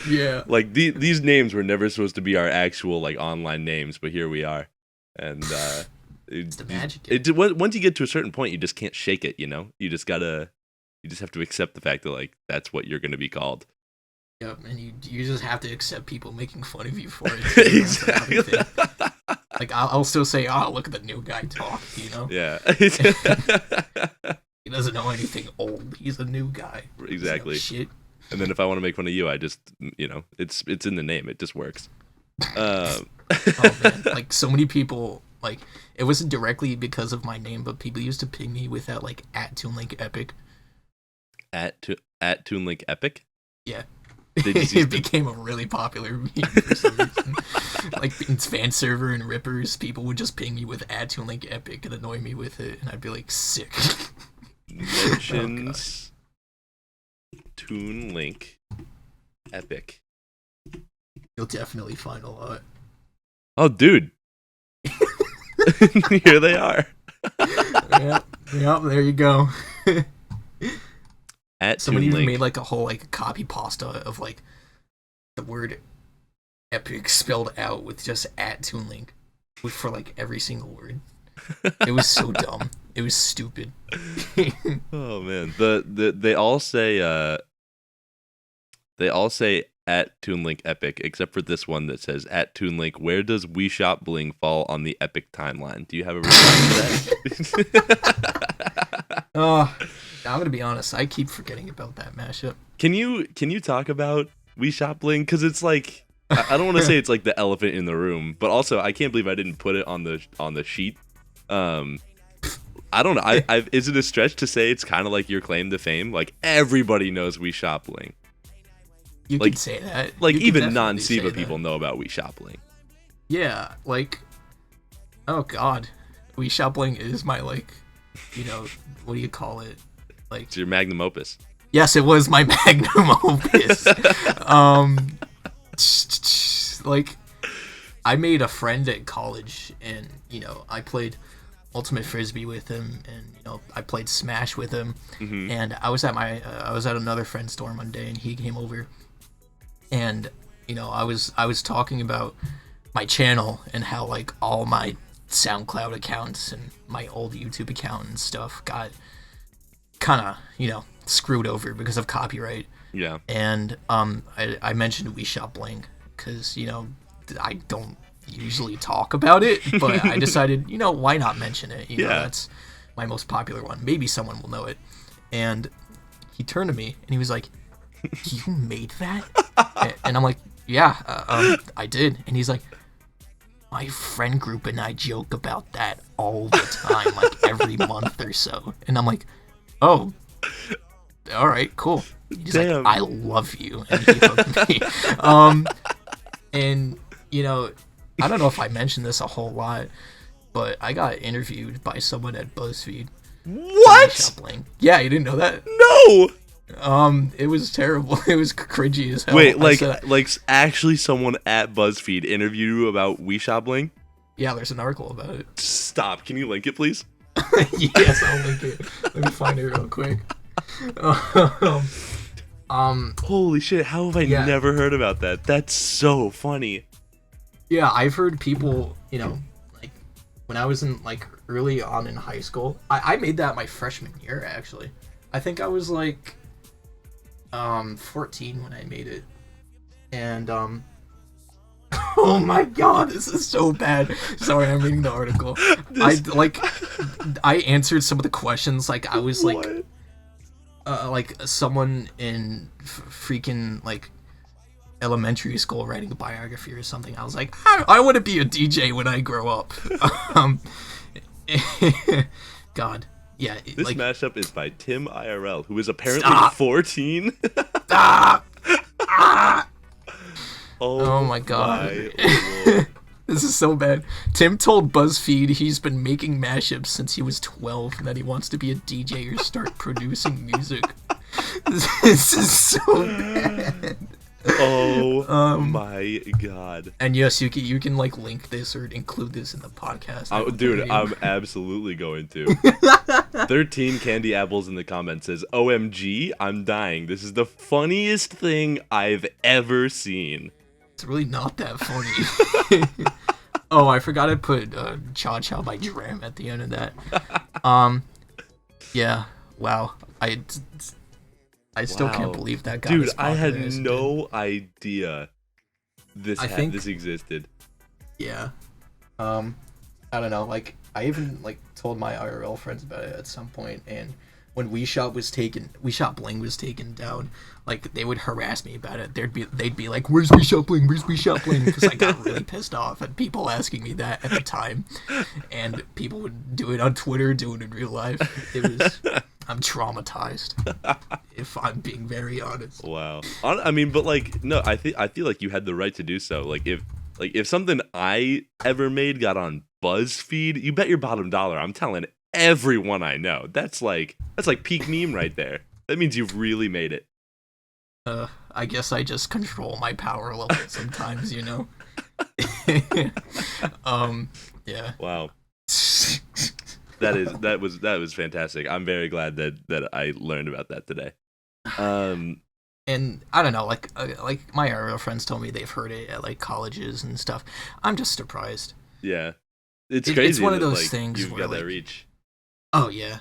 yeah. Like, these names were never supposed to be our actual, like, online names, but here we are. And, it's the magic. Once you get to a certain point, you just can't shake it, you know? You just have to accept the fact that, like, that's what you're going to be called. Yep, and you just have to accept people making fun of you for it. Exactly. Like, I'll still say, oh, look at the new guy talk, you know? Yeah. He doesn't know anything old. He's a new guy. Exactly. Shit. And then if I want to make fun of you, I just, you know, it's in the name. It just works. Oh, man. Like, so many people, like, it wasn't directly because of my name, but people used to ping me with that, like, @toonlink epic. At toonlink epic? Yeah. It became a really popular meme for some reason. Like, in fan server and rippers, people would just ping me with @toonlink epic and annoy me with it, and I'd be like, sick. Mentions toonlink epic. You'll definitely find a lot. Oh, dude. Here they are. Yep, there you go. Someone even made like a whole like copy pasta of like the word epic spelled out with just @toonlink for like every single word. It was so dumb. It was stupid. Oh man, they all say @toonlink epic except for this one that says @toonlink. Where does We Shop Bling fall on the epic timeline? Do you have a response to that? Oh, I'm gonna be honest. I keep forgetting about that mashup. Can you talk about We Shop Bling? Because it's like I don't want to say it's like the elephant in the room, but also I can't believe I didn't put it on the sheet. I don't know. Is it a stretch to say it's kind of like your claim to fame? Like everybody knows We Shop Bling. You Like, could say that. Like You could even definitely non-SIVA say people that. know about We Shop Bling. Yeah, like, oh god, We Shop Bling is my like, what do you call it? Like, It's your magnum opus. yes, it was my magnum opus. um, like, I made a friend at college, and I played Ultimate Frisbee with him, and I played Smash with him, and I was at another friend's dorm one day, and he came over, and I was talking about my channel and how like all my SoundCloud accounts and my old YouTube account and stuff got kind of screwed over because of copyright. Yeah. And I mentioned We Shop Bling because I don't usually talk about it, but I decided why not mention it. Yeah. That's my most popular one. Maybe someone will know it. And he turned to me and he was like, "You made that?" And I'm like, "Yeah, I did." And he's like, "My friend group and I joke about that all the time, like every month or so." And I'm like, "Oh, all right, cool." He's Damn. like, "I love you," and he hugged me. And I don't know if I mentioned this a whole lot, but I got interviewed by someone at BuzzFeed. What? Yeah, you didn't know that? No. It was terrible. It was cringy as hell. Wait, I said, like actually someone at BuzzFeed interviewed you about We Shop Bling? yeah, there's an article about it. Stop. Can you link it, please? Yes, I'll link it. Let me find it real quick. Holy shit, how have I Yeah. never heard about that? That's so funny. Yeah, I've heard people, like when I was in like early on in high school. I made that my freshman year actually. I think I was like 14 when I made it. And oh my god, this is so bad. Sorry, I'm reading the article. I answered some of the questions like I was like like someone in freaking like elementary school writing a biography or something. I was like, I want to be a DJ when I grow up. God, yeah. This like, mashup is by Tim IRL, who is apparently Stop. 14. ah, Oh, oh my god. my lord. This is so bad. Tim told BuzzFeed he's been making mashups since he was 12 and that he wants to be a DJ or start producing music. This is so bad. Oh my god. And yes, you can like link this or include this in the podcast. Dude, I'm absolutely going to. 13 Candy Apples in the comments says, OMG, I'm dying. This is the funniest thing I've ever seen. It's really not that funny. Oh, I forgot to put Cha Cha by Dram at the end of that. Yeah, wow. I still can't believe that got Dude, as I popular had as it no idea this existed. Yeah. I don't know, like I even like told my IRL friends about it at some point, and when We Shop Bling was taken down, like they would harass me about it. They'd be like, "Where's We Shop Bling? Where's We Shop Bling?" Because I got really pissed off at people asking me that at the time, and people would do it on Twitter, do it in real life. I'm traumatized, if I'm being very honest. Wow. I mean, but like, no, I feel like you had the right to do so. Like if something I ever made got on BuzzFeed, you bet your bottom dollar I'm telling everyone I know. That's like peak meme right there. That means you've really made it. I guess I just control my power level sometimes, Yeah. Wow. That was fantastic. I'm very glad that I learned about that today. And I don't know, like my IRL friends told me they've heard it at like colleges and stuff. I'm just surprised. Yeah, it's crazy. It's one of that, those like, things you've where got like, that reach. Oh yeah,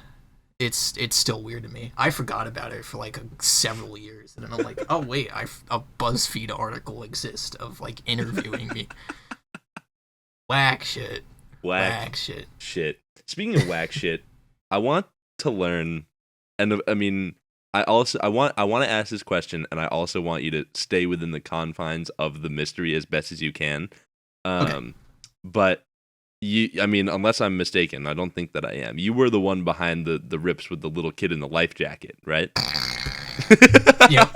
it's still weird to me. I forgot about it for like several years, and then I'm like, oh wait, a BuzzFeed article exists of like interviewing me. Whack shit. Whack shit. Speaking of whack shit, I want to learn And I mean, I want to ask this question, and I also want you to stay within the confines of the mystery as best as you can. Okay. But I mean, unless I'm mistaken, I don't think that I am. You were the one behind the rips with the little kid in the life jacket, right? Yeah.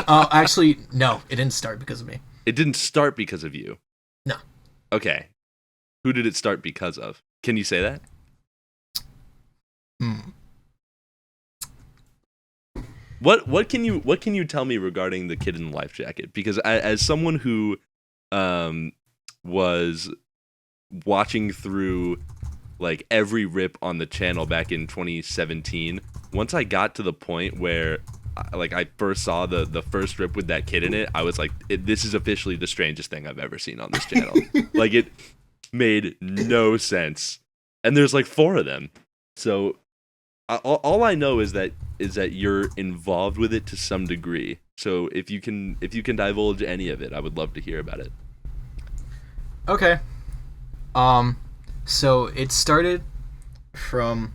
Actually, no, it didn't start because of me. It didn't start because of you. No. Okay. Who did it start because of? Can you say that? Hmm. What can you tell me regarding the kid in the life jacket? Because as someone who was watching through like every rip on the channel back in 2017, once I got to the point where I first saw the first rip with that kid in it, I was like, this is officially the strangest thing I've ever seen on this channel. Like, it made no sense, and there's like 4 of them. So all I know is that you're involved with it to some degree. So if you can divulge any of it, I would love to hear about it. Okay. So it started from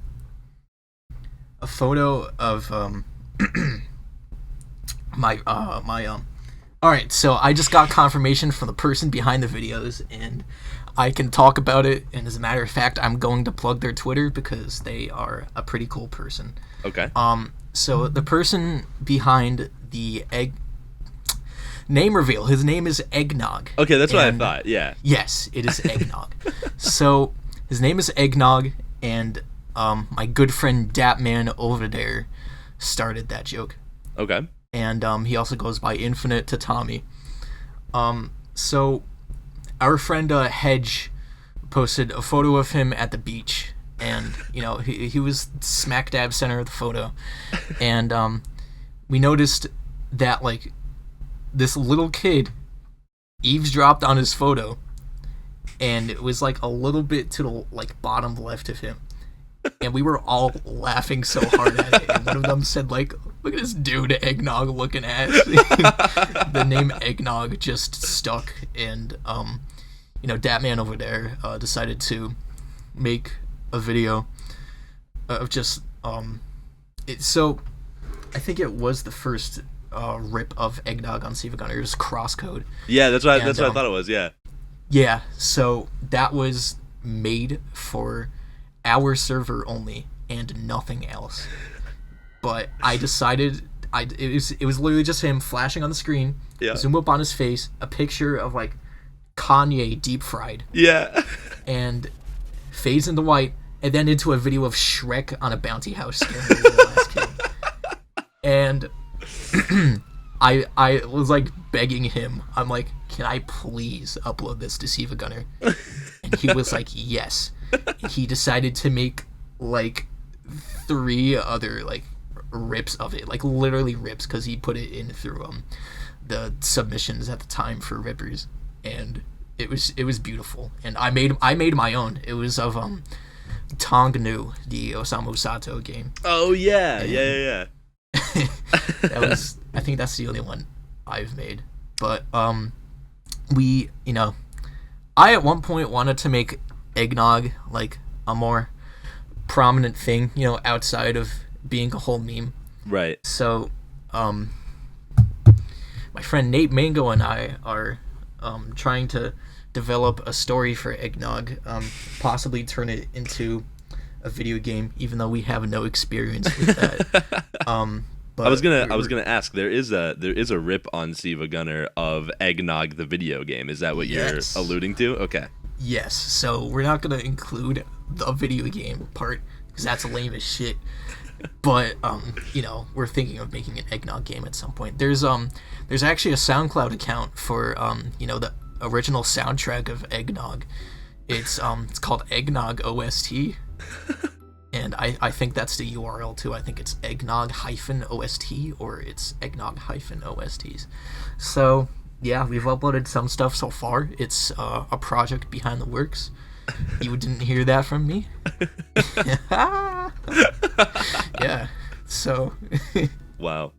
a photo of my all right, so I just got confirmation from the person behind the videos, and I can talk about it, and as a matter of fact, I'm going to plug their Twitter because they are a pretty cool person. Okay. So the person behind the name reveal, his name is Eggnog. Okay, that's what I thought. Yeah. Yes, it is Eggnog. So his name is Eggnog, and my good friend Datman over there started that joke. Okay. And he also goes by Infinite Tatami. So our friend Hedge posted a photo of him at the beach, and he was smack dab center of the photo, and we noticed that like this little kid eavesdropped on his photo, and it was like a little bit to the like bottom left of him, and we were all laughing so hard at it, and one of them said like, look at this dude Eggnog looking at. The name Eggnog just stuck, and Datman over there decided to make a video of just so I think it was the first rip of Eggnog on Siva Gunner. It was Crosscode. Yeah, that's what I thought it was. Yeah. Yeah, so that was made for our server only and nothing else. But I decided it was literally just him flashing on the screen, zoom up on his face, a picture of like Kanye deep fried. Yeah. And fades into white, and then into a video of Shrek on a bounty house scaring the little ass kid. And I was like begging him. I'm like, can I please upload this to Siva Gunner? And he was like, yes. And he decided to make like 3 other like rips of it, like literally rips, because he put it in through the submissions at the time for rippers, and it was beautiful. And I made my own. It was of Tong Nu, the Osamu Sato game. Oh yeah, and yeah. That was, I think that's the only one I've made. But I at one point wanted to make Eggnog like a more prominent thing, outside of being a whole meme. Right. So my friend Nate Mango and I are trying to develop a story for Eggnog, possibly turn it into a video game, even though we have no experience with that. But I was gonna ask. There is a rip on Siva Gunner of Eggnog the video game. Is that what you're alluding to? Okay. Yes. So we're not gonna include the video game part because that's lame as shit. But we're thinking of making an Eggnog game at some point. There's actually a SoundCloud account for the original soundtrack of Eggnog. It's called Eggnog OST. And I think that's the URL too. I think it's Eggnog-OST or it's Eggnog-OSTs. So yeah, we've uploaded some stuff so far. It's a project behind the works. You didn't hear that from me. Yeah. So. Wow.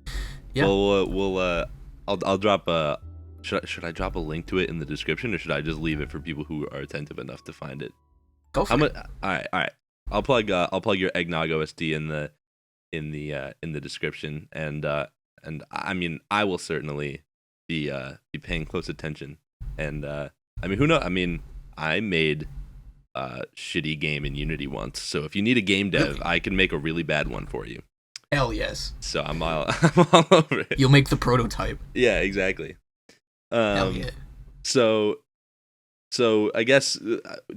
Yeah. Well, I'll drop a. Should I drop a link to it in the description, or should I just leave it for people who are attentive enough to find it? Go for it. All right. I'll plug your Eggnog OST in the in the description, and I mean I will certainly be paying close attention. And I mean, who knows? I mean, I made a shitty game in Unity once, so if you need a game dev, Really? I can make a really bad one for you. Hell yes. So I'm all I'm all over it. You'll make the prototype. Yeah, exactly. Hell yeah. So I guess,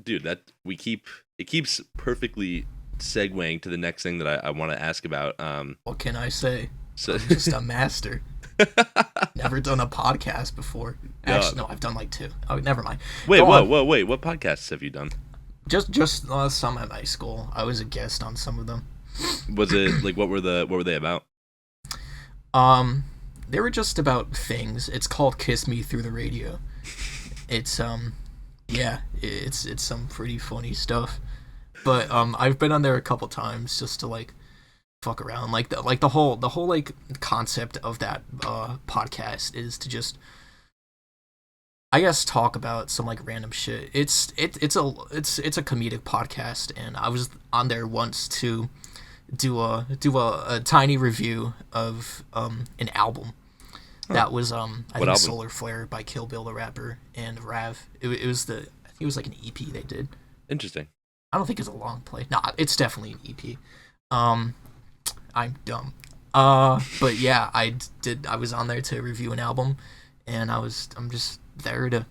dude, that it keeps perfectly segueing to the next thing that I want to ask about. What can I say? So I'm just a master. Never done a podcast before. Actually, no, I've done like 2. Oh, never mind. Wait, Go on. wait. What podcasts have you done? Just some at my school. I was a guest on some of them. Was it like what were they about? They were just about things. It's called Kiss Me Through the Radio. It's yeah, it's some pretty funny stuff. But I've been on there a couple times just to like fuck around. Like the whole like concept of that podcast is to just, I guess, talk about some like random shit. It's a comedic podcast, and I was on there once to do a tiny review of an album. That was I think album? Solar Flare by Kill Bill the Rapper and Rav. It was I think it was like an EP they did. Interesting. I don't think it's a long play. No, it's definitely an EP. I'm dumb. But yeah, I was on there to review an album, and I'm just there to,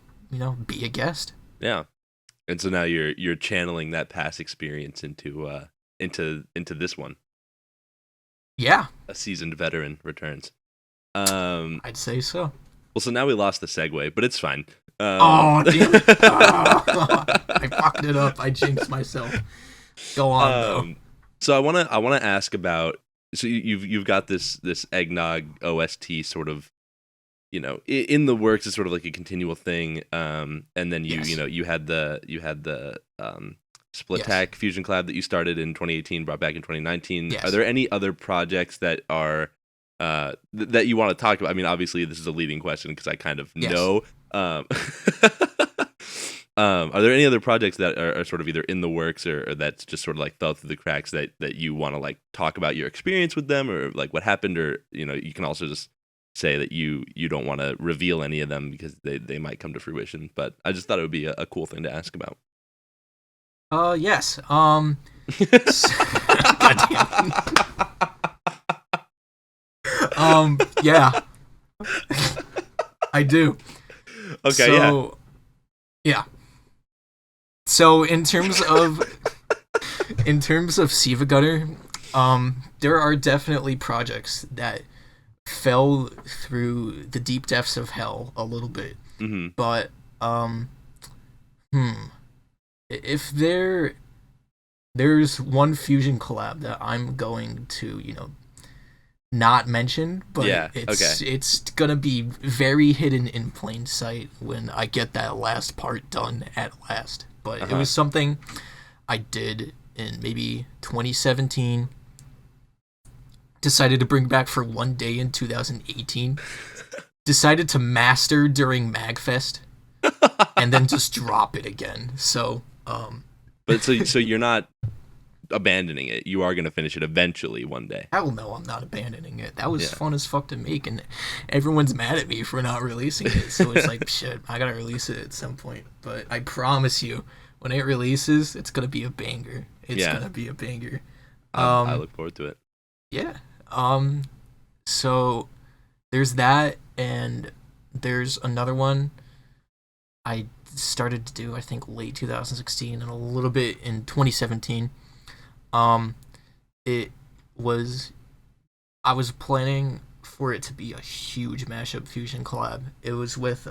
be a guest. Yeah. And so now you're channeling that past experience into this one. Yeah, A seasoned veteran returns. I'd say so. Well, so now we lost the segue, but it's fine. Oh, damn it. I fucked it up. I jinxed myself. Go on, though. So I wanna ask about, so you've got this Eggnog OST sort of, in the works as sort of like a continual thing. And then you had the Split Tack Fusion Collab that you started in 2018, brought back in 2019. Yes. Are there any other projects that are that you want to talk about? I mean, obviously this is a leading question because I kind of know. Are there any other projects that are sort of either in the works or that's just sort of like fell through the cracks that you want to like talk about your experience with them, or like what happened, or you can also just say that you don't want to reveal any of them because they might come to fruition. But I just thought it would be a cool thing to ask about. Yes. Yeah. I do. Okay. So, yeah. So in terms of Siva Gutter, there are definitely projects that fell through the deep depths of hell a little bit. Mm-hmm. But if there's one fusion collab that I'm going to, not mention, but it's gonna be very hidden in plain sight when I get that last part done at last. But it was something I did in maybe 2017. Decided to bring back for one day in 2018. Decided to master during Magfest, and then just drop it again. So, but so you're not abandoning it. You are going to finish it eventually one day. Hell no, I'm not abandoning it. That was fun as fuck to make, and everyone's mad at me for not releasing it. So it's like, shit, I gotta release it at some point. But I promise you, when it releases, it's gonna be a banger. It's gonna be a banger. I look forward to it. Yeah. So there's that, and there's another one I started to do, I think, late 2016 and a little bit in 2017. I was planning for it to be a huge mashup fusion collab. It was with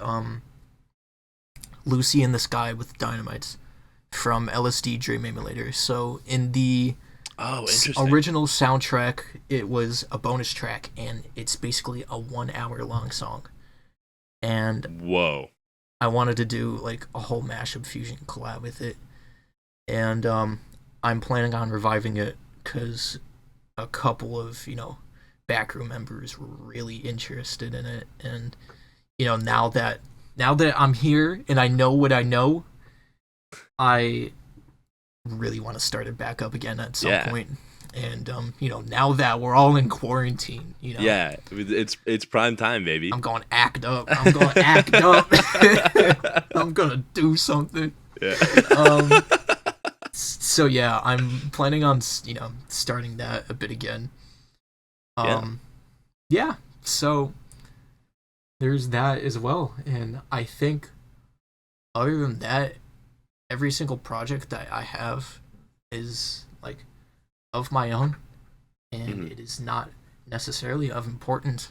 Lucy in the Sky with Dynamites from LSD Dream Emulator. So in the original soundtrack, it was a bonus track, and it's basically a 1 hour long song. And whoa, I wanted to do like a whole mashup fusion collab with it, and I'm planning on reviving it because a couple of backroom members were really interested in it, and now that I'm here and I know what I know, I really want to start it back up again at some point. And now that we're all in quarantine, Yeah, it's prime time, baby. I'm going to act up. I'm going to act up. I'm going to do something. Yeah. So yeah, I'm planning on starting that a bit again. Yeah. So there's that as well, and I think other than that, every single project that I have is like of my own, and it is not necessarily of importance.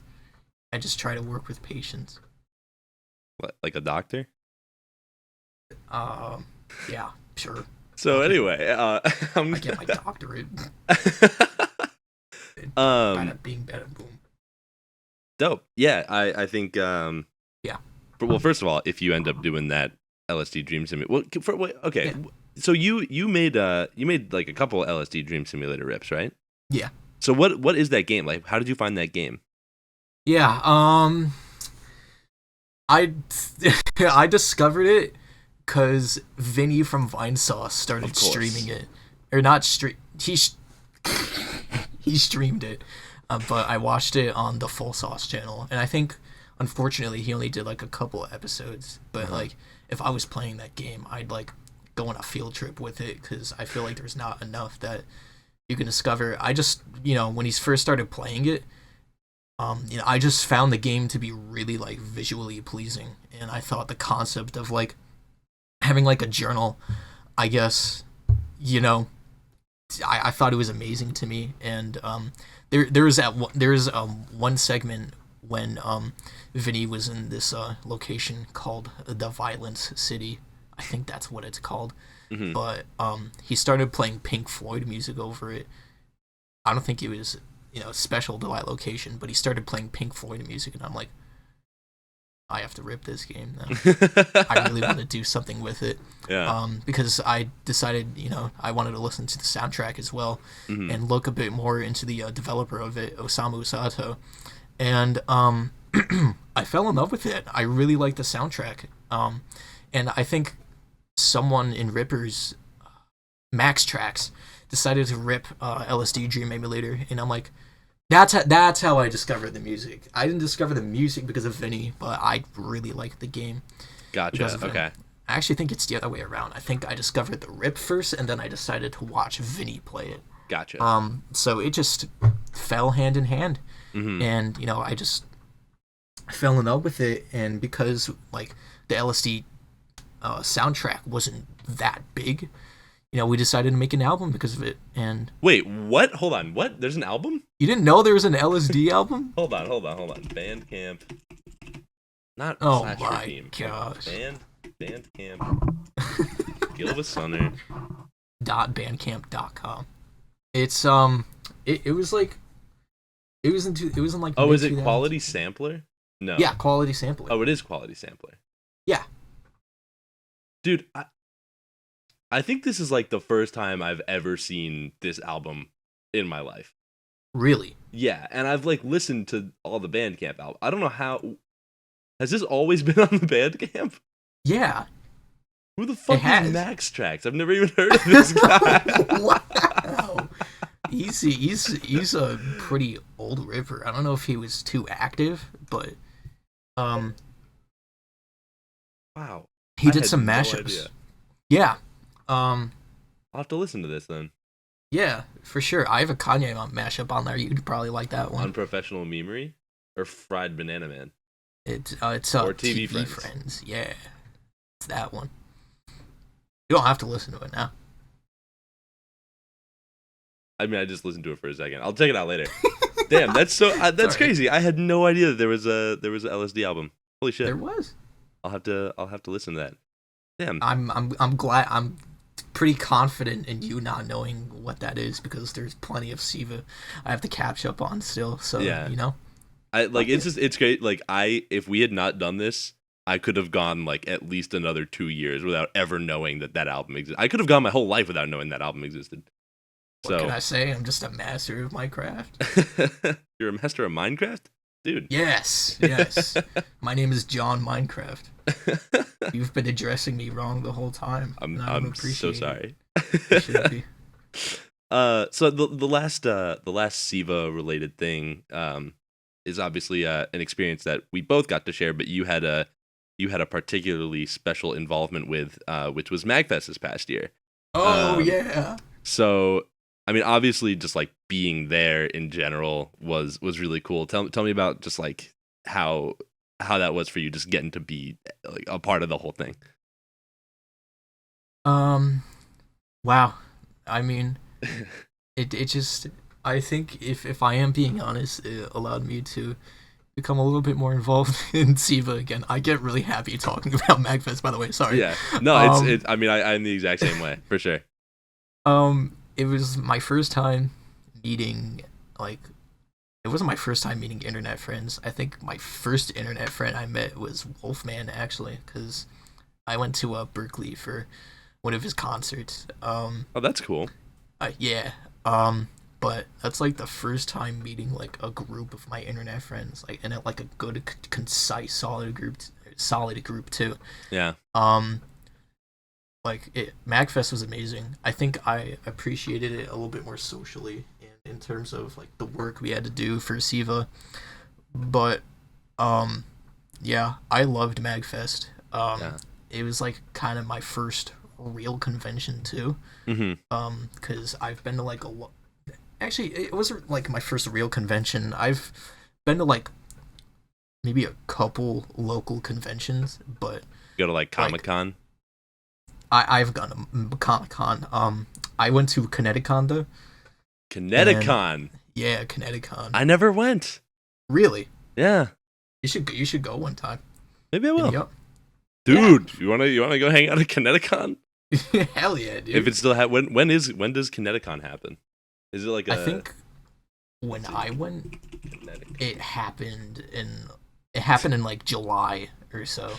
I just try to work with patience. What, like a doctor? Yeah, sure. So anyway, I get my doctorate. Bada bing, bada boom. Dope. Yeah, I think. Yeah. Well, first of all, if you end up doing that LSD Dream Simulator, okay. Yeah. So you made like a couple of LSD Dream Simulator rips, right? Yeah. So what is that game like? How did you find that game? Yeah. I I discovered it because Vinny from Vinesauce started streaming it, or not stream. He streamed it, but I watched it on the Full Sauce channel, and I think unfortunately he only did like a couple of episodes. But like, if I was playing that game, I'd like go on a field trip with it because I feel like there's not enough that you can discover. I just when he first started playing it, I just found the game to be really like visually pleasing, and I thought the concept of like having like a journal, I guess, I thought it was amazing to me. And there's one segment when Vinny was in this location called the Violence City. I think that's what it's called. But he started playing Pink Floyd music over it. I don't think it was special to that location, but he started playing Pink Floyd music, and I'm like, I have to rip this game now. I really want to do something with it. Yeah. Because I decided, I wanted to listen to the soundtrack as well, and look a bit more into the developer of it, Osamu Sato. And I fell in love with it. I really like the soundtrack. And I think someone in Ripper's Max Tracks decided to rip LSD Dream Emulator, and I'm like, that's how I discovered the music. I didn't discover the music because of Vinny, but I really liked the game. Gotcha. Okay. I actually think it's the other way around. I think I discovered the rip first, and then I decided to watch Vinny play it. Gotcha. So it just fell hand in hand, and I just fell in love with it. And because like the LSD soundtrack wasn't that big, we decided to make an album because of it. And wait, what? Hold on. What? There's an album? You didn't know there was an LSD album? Hold on. Bandcamp. Not oh slash my team. gosh. Bandcamp. Gilvasunner. .bandcamp.com. It's it was like it was in like oh, is it Quality Sampler? No. Yeah, Quality Sampler. Oh, it is Quality Sampler. Yeah. Dude, I think this is like the first time I've ever seen this album in my life. Really? Yeah, and I've like listened to all the Bandcamp albums. I don't know how. Has this always been on the Bandcamp? Yeah. Who the fuck is Max Tracks? I've never even heard of this guy. Wow. He's a pretty old ripper. I don't know if he was too active, but wow. He did some mashups. Yeah. I'll have to listen to this then. Yeah, for sure. I have a Kanye mashup on there. You'd probably like that one. Unprofessional Memery or Fried Banana Man? It's or TV Friends. Yeah, it's that one. You don't have to listen to it now. I mean, I just listened to it for a second. I'll check it out later. Damn, that's crazy. I had no idea that there was a LSD album. Holy shit. There was. I'll have to listen to that. Damn. I'm glad. I'm pretty confident in you not knowing what that is because there's plenty of Siva. I have the catch up on still, so yeah. I like it's great. Like if we had not done this, I could have gone like at least another 2 years without ever knowing that album existed. I could have gone my whole life without knowing that album existed. What can I say? I'm just a master of Minecraft. You're a master of Minecraft? Dude. Yes. My name is John Minecraft. You've been addressing me wrong the whole time. I'm so sorry. It should be. So the last Siva related thing is obviously an experience that we both got to share, but you had a particularly special involvement with, which was Magfest this past year. Oh Um, yeah. so I mean, obviously, just like being there in general was really cool. Tell me about just like how that was for you, just getting to be like a part of the whole thing. Um. Wow. I mean, it just. I think if I am being honest, it allowed me to become a little bit more involved in Siva again. I get really happy talking about Magfest. By the way, sorry. Yeah, no, it's Um. it. I mean, I'm the exact same way for sure. It was my first time meeting like it wasn't my first time meeting internet friends. I think my first internet friend I met was Wolfman actually, because I went to Berkeley for one of his concerts. Oh, that's cool. Yeah. But that's like the first time meeting like a group of my internet friends, like and like a good, concise, solid group too. Yeah, Um, Magfest was amazing. I think I appreciated it a little bit more socially and in terms of like the work we had to do for Siva. But um, yeah, I loved Magfest. yeah. It was like kind of my first real convention too. Hmm. Because I've been to like a lot. Actually, it wasn't like my first real convention. I've been to like maybe a couple local conventions, but Go to like Comic like Con. I've gone to Comic Con. I went to Connecticut, and Kineticon. yeah, Connecticut. I never went. Really, Yeah, you should go one time. maybe I Hit will. me up. Dude, you wanna go hang out at Kineticon? Yeah. Hell yeah, dude. If it's still when does Kineticon happen? Is it like I a think when I went, Kinetic? it happened in like July or so.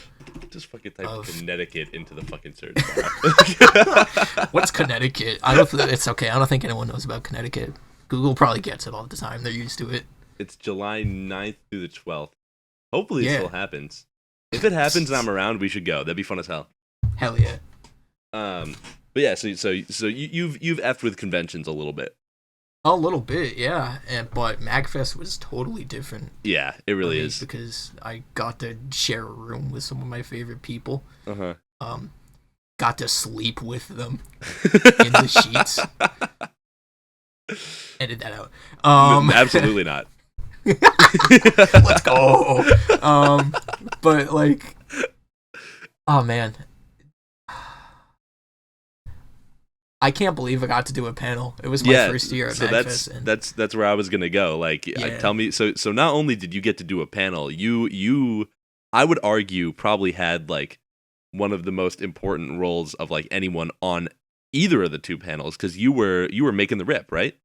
Just fucking type Of Connecticut into the fucking search bar. what's Connecticut? I don't. It's okay. I don't think anyone knows about Connecticut. Google probably gets it all the time. They're used to it. It's July 9th through the 12th. Hopefully it Yeah. still happens. If it happens and I'm around, we should go. That'd be fun as hell. Hell yeah. But yeah, so you've effed with conventions a little bit. A little bit, yeah. But Magfest was totally different Yeah, it for really me is. because I got to share a room with some of my favorite people. Uh-huh. Got to sleep with them in the sheets. Edit that out. Absolutely not. Let's go. But like, oh man, I can't believe I got to do a panel. It was my first year at so Magfest. that's where I was gonna go. Like, Yeah. tell me. So not only did you get to do a panel, you I would argue probably had like one of the most important roles of like anyone on either of the two panels because you were making the rip, right?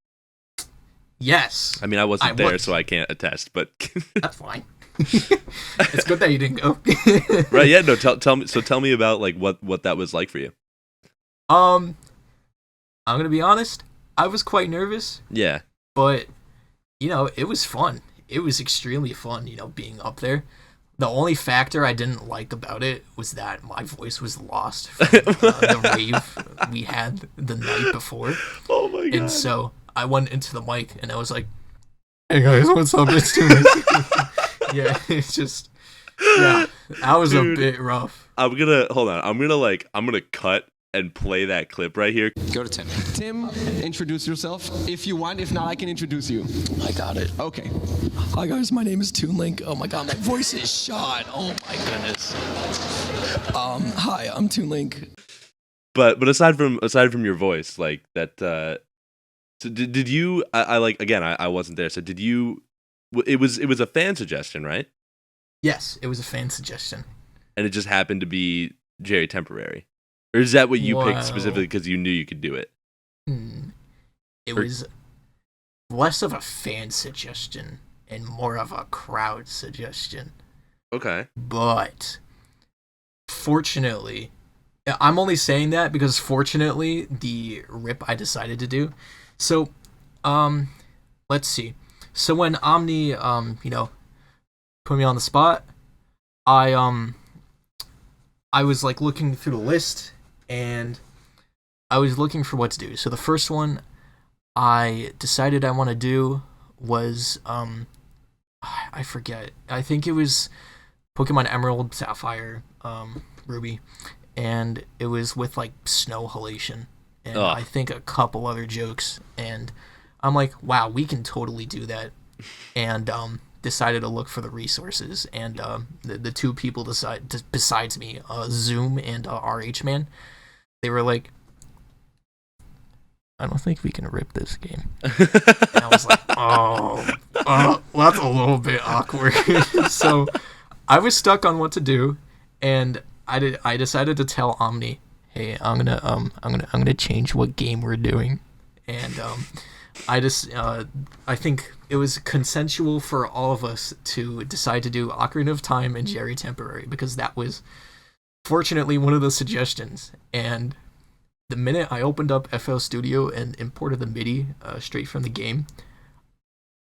Yes, I mean, I wasn't I there, was. so I can't attest, but that's fine. It's good that you didn't go. right, yeah, no, tell me about like what that was like for you. Um, I'm gonna be honest. I was quite nervous, Yeah. but it was fun. It was extremely fun. Being up there. The only factor I didn't like about it was that my voice was lost from the rave we had the night before, Oh my god. and so I went into the mic and I was like, "Hey guys, what's up? It's Toonlink." Yeah, it's just that was Dude. a bit rough. I'm gonna hold on. I'm gonna cut and play that clip right here. Go to Tim. Tim, introduce yourself if you want. If not, I can introduce you. I got it. Okay. Hi guys, my name is Toonlink. Oh my god, my voice is shot. Oh my goodness. Hi, I'm Toonlink. But aside from your voice, like that. So did you? I like again. I wasn't there. So did you? It was a fan suggestion, right? Yes, it was a fan suggestion. And it just happened to be Jerry Temporary, or is that what you Wow. picked specifically because you knew you could do it? It Or- was less of a fan suggestion and more of a crowd suggestion. Okay. But fortunately, I'm only saying that because fortunately the rip I decided to do. So, let's see. So when Omni, put me on the spot, I was like looking through the list and I was looking for what to do. So the first one, I decided I want to do was I forget. I think it was Pokemon Emerald, Sapphire, Ruby, and it was with like snow halation, and Ugh. I think a couple other jokes, and I'm like, wow, we can totally do that, and decided to look for the resources, and the two people besides me, Zoom and RH Man, they were like, I don't think we can rip this game. And I was like, oh, that's a little bit awkward. So I was stuck on what to do, and I decided to tell Omni, hey, I'm gonna change what game we're doing, and I think it was consensual for all of us to decide to do Ocarina of Time and Jerry Temporary, because that was fortunately one of the suggestions. And the minute I opened up FL Studio and imported the MIDI straight from the game,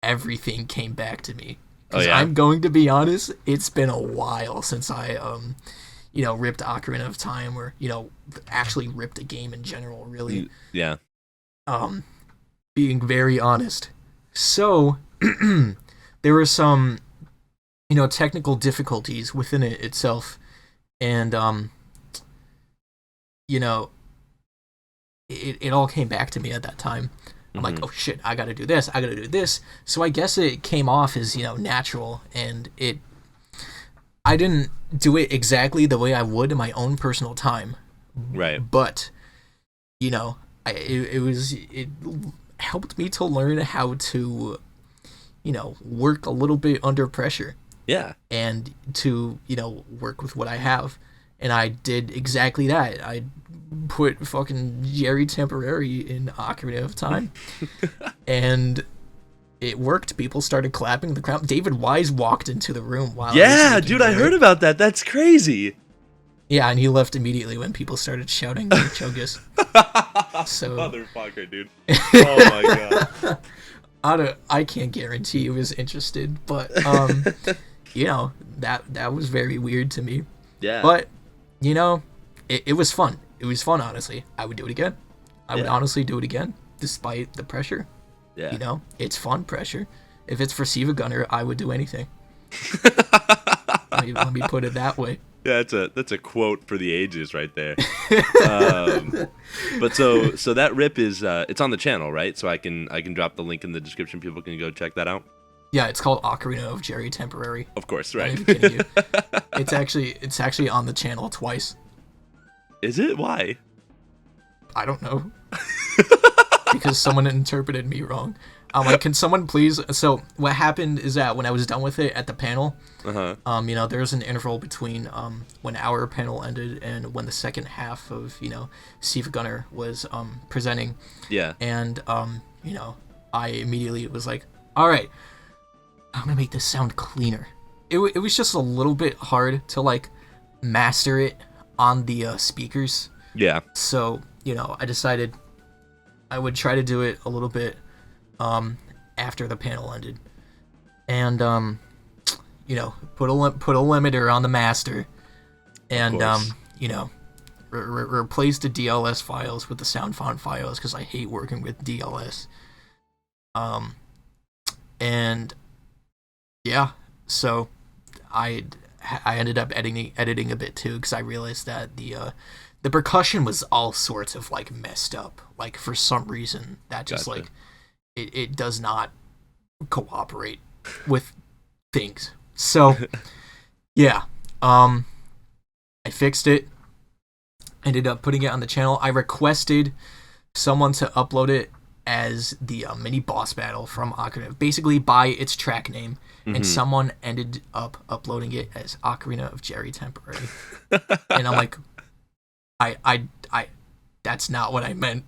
everything came back to me. Oh, yeah? I'm going to be honest, it's been a while since I ripped Ocarina of Time, or actually ripped a game in general, really. Yeah. Being very honest. So there were some technical difficulties within it itself, and it all came back to me at that time. I'm like, oh shit, I gotta do this. So I guess it came off as natural, and I didn't do it exactly the way I would in my own personal time, Right. but it helped me to learn how to work a little bit under pressure, Yeah. and to work with what I have. And I did exactly that. I put fucking Jerry Temporary in Ocarina of Time, and it worked. People started clapping. The crowd. David Wise walked into the room while Yeah, dude, I heard about that. That's crazy. Yeah, and he left immediately when people started shouting Chogus. So Motherfucker, dude. Oh my god. I can't guarantee he was interested, but that was very weird to me. Yeah. But it was fun. It was fun, honestly. I would do it again. I would honestly do it again, despite the pressure. Yeah. It's fun pressure. If it's for Siva Gunner, I would do anything. Let me put it that way. Yeah, that's a quote for the ages right there. But so that rip is it's on the channel, right? So I can drop the link in the description. People can go check that out. Yeah, it's called Ocarina of Jerry Temporary. Of course, right? I'm kidding you. It's actually on the channel twice. Is it? Why? I don't know. Because someone interpreted me wrong. I'm like, can someone please? So what happened is that when I was done with it at the panel, there was an interval between when our panel ended and when the second half of Siva Gunner was presenting. Yeah. And I immediately was like, all right, I'm gonna make this sound cleaner. It was just a little bit hard to like master it on the speakers. Yeah. So I decided I would try to do it a little bit after the panel ended, and put a limiter on the master, and replace the DLS files with the sound font files, because I hate working with DLS. And yeah, so I ended up editing a bit too, because I realized that the percussion was all sorts of like messed up. Like for some reason that just Gotcha. like it does not cooperate with things. So yeah, I fixed it. Ended up putting it on the channel. I requested someone to upload it as the mini boss battle from Ocarina, basically by its track name, and someone ended up uploading it as Ocarina of Jerry Temporary. And I'm like, I that's not what I meant.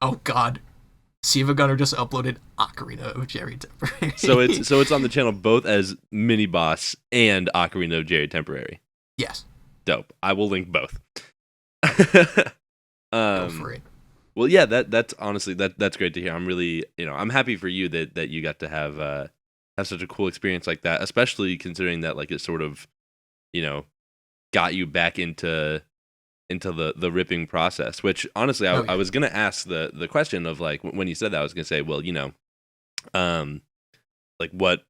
Oh God, Siva Gunner just uploaded Ocarina of Jerry Temporary. So it's on the channel both as mini boss and Ocarina of Jerry Temporary. Yes. Dope. I will link both. Go for it. Well, yeah, that's honestly that's great to hear. I'm really I'm happy for you that you got to have such a cool experience like that, especially considering that like it sort of got you back into the ripping process. Which honestly, I was gonna ask the question of like when you said that, I was gonna say, well, like what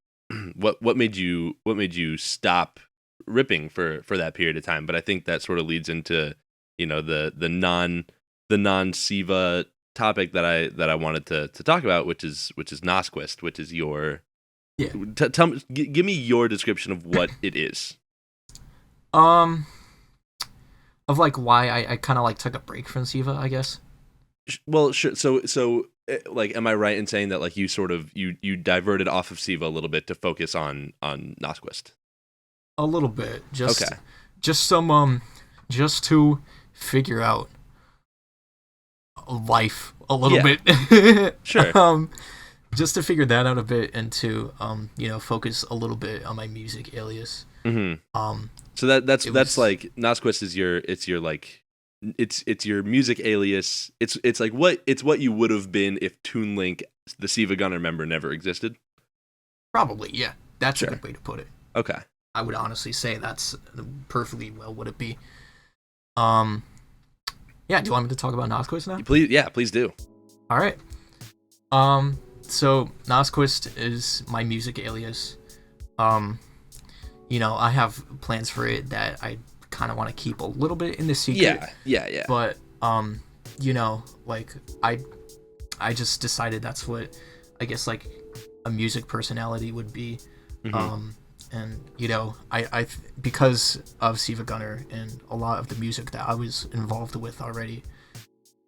made you stop ripping for that period of time? But I think that sort of leads into the non Siva topic that I wanted to talk about, which is Nosquist, which is your tell me, give me your description of what it is. Of like why I kind of like took a break from Siva, I guess. Well, sure. So like, am I right in saying that like you sort of you diverted off of Siva a little bit to focus on Nosquist? A little bit, just okay. just some just to figure out life a little bit. Sure. Just to figure that out a bit and to focus a little bit on my music alias. Mm-hmm. So that's like Nosquist is your music alias. It's like what you would have been if toonlink, the Siva Gunner member, never existed. Probably, yeah. That's a good way to put it. Okay. I would honestly say that's perfectly well would it be. Yeah, do you want me to talk about Nosquist now? Please do. All right. So Nosquist is my music alias. I have plans for it that I kind of want to keep a little bit in the secret. Yeah. But like I just decided that's what I guess like a music personality would be. Mm-hmm. And I because of Siva Gunner and a lot of the music that I was involved with already,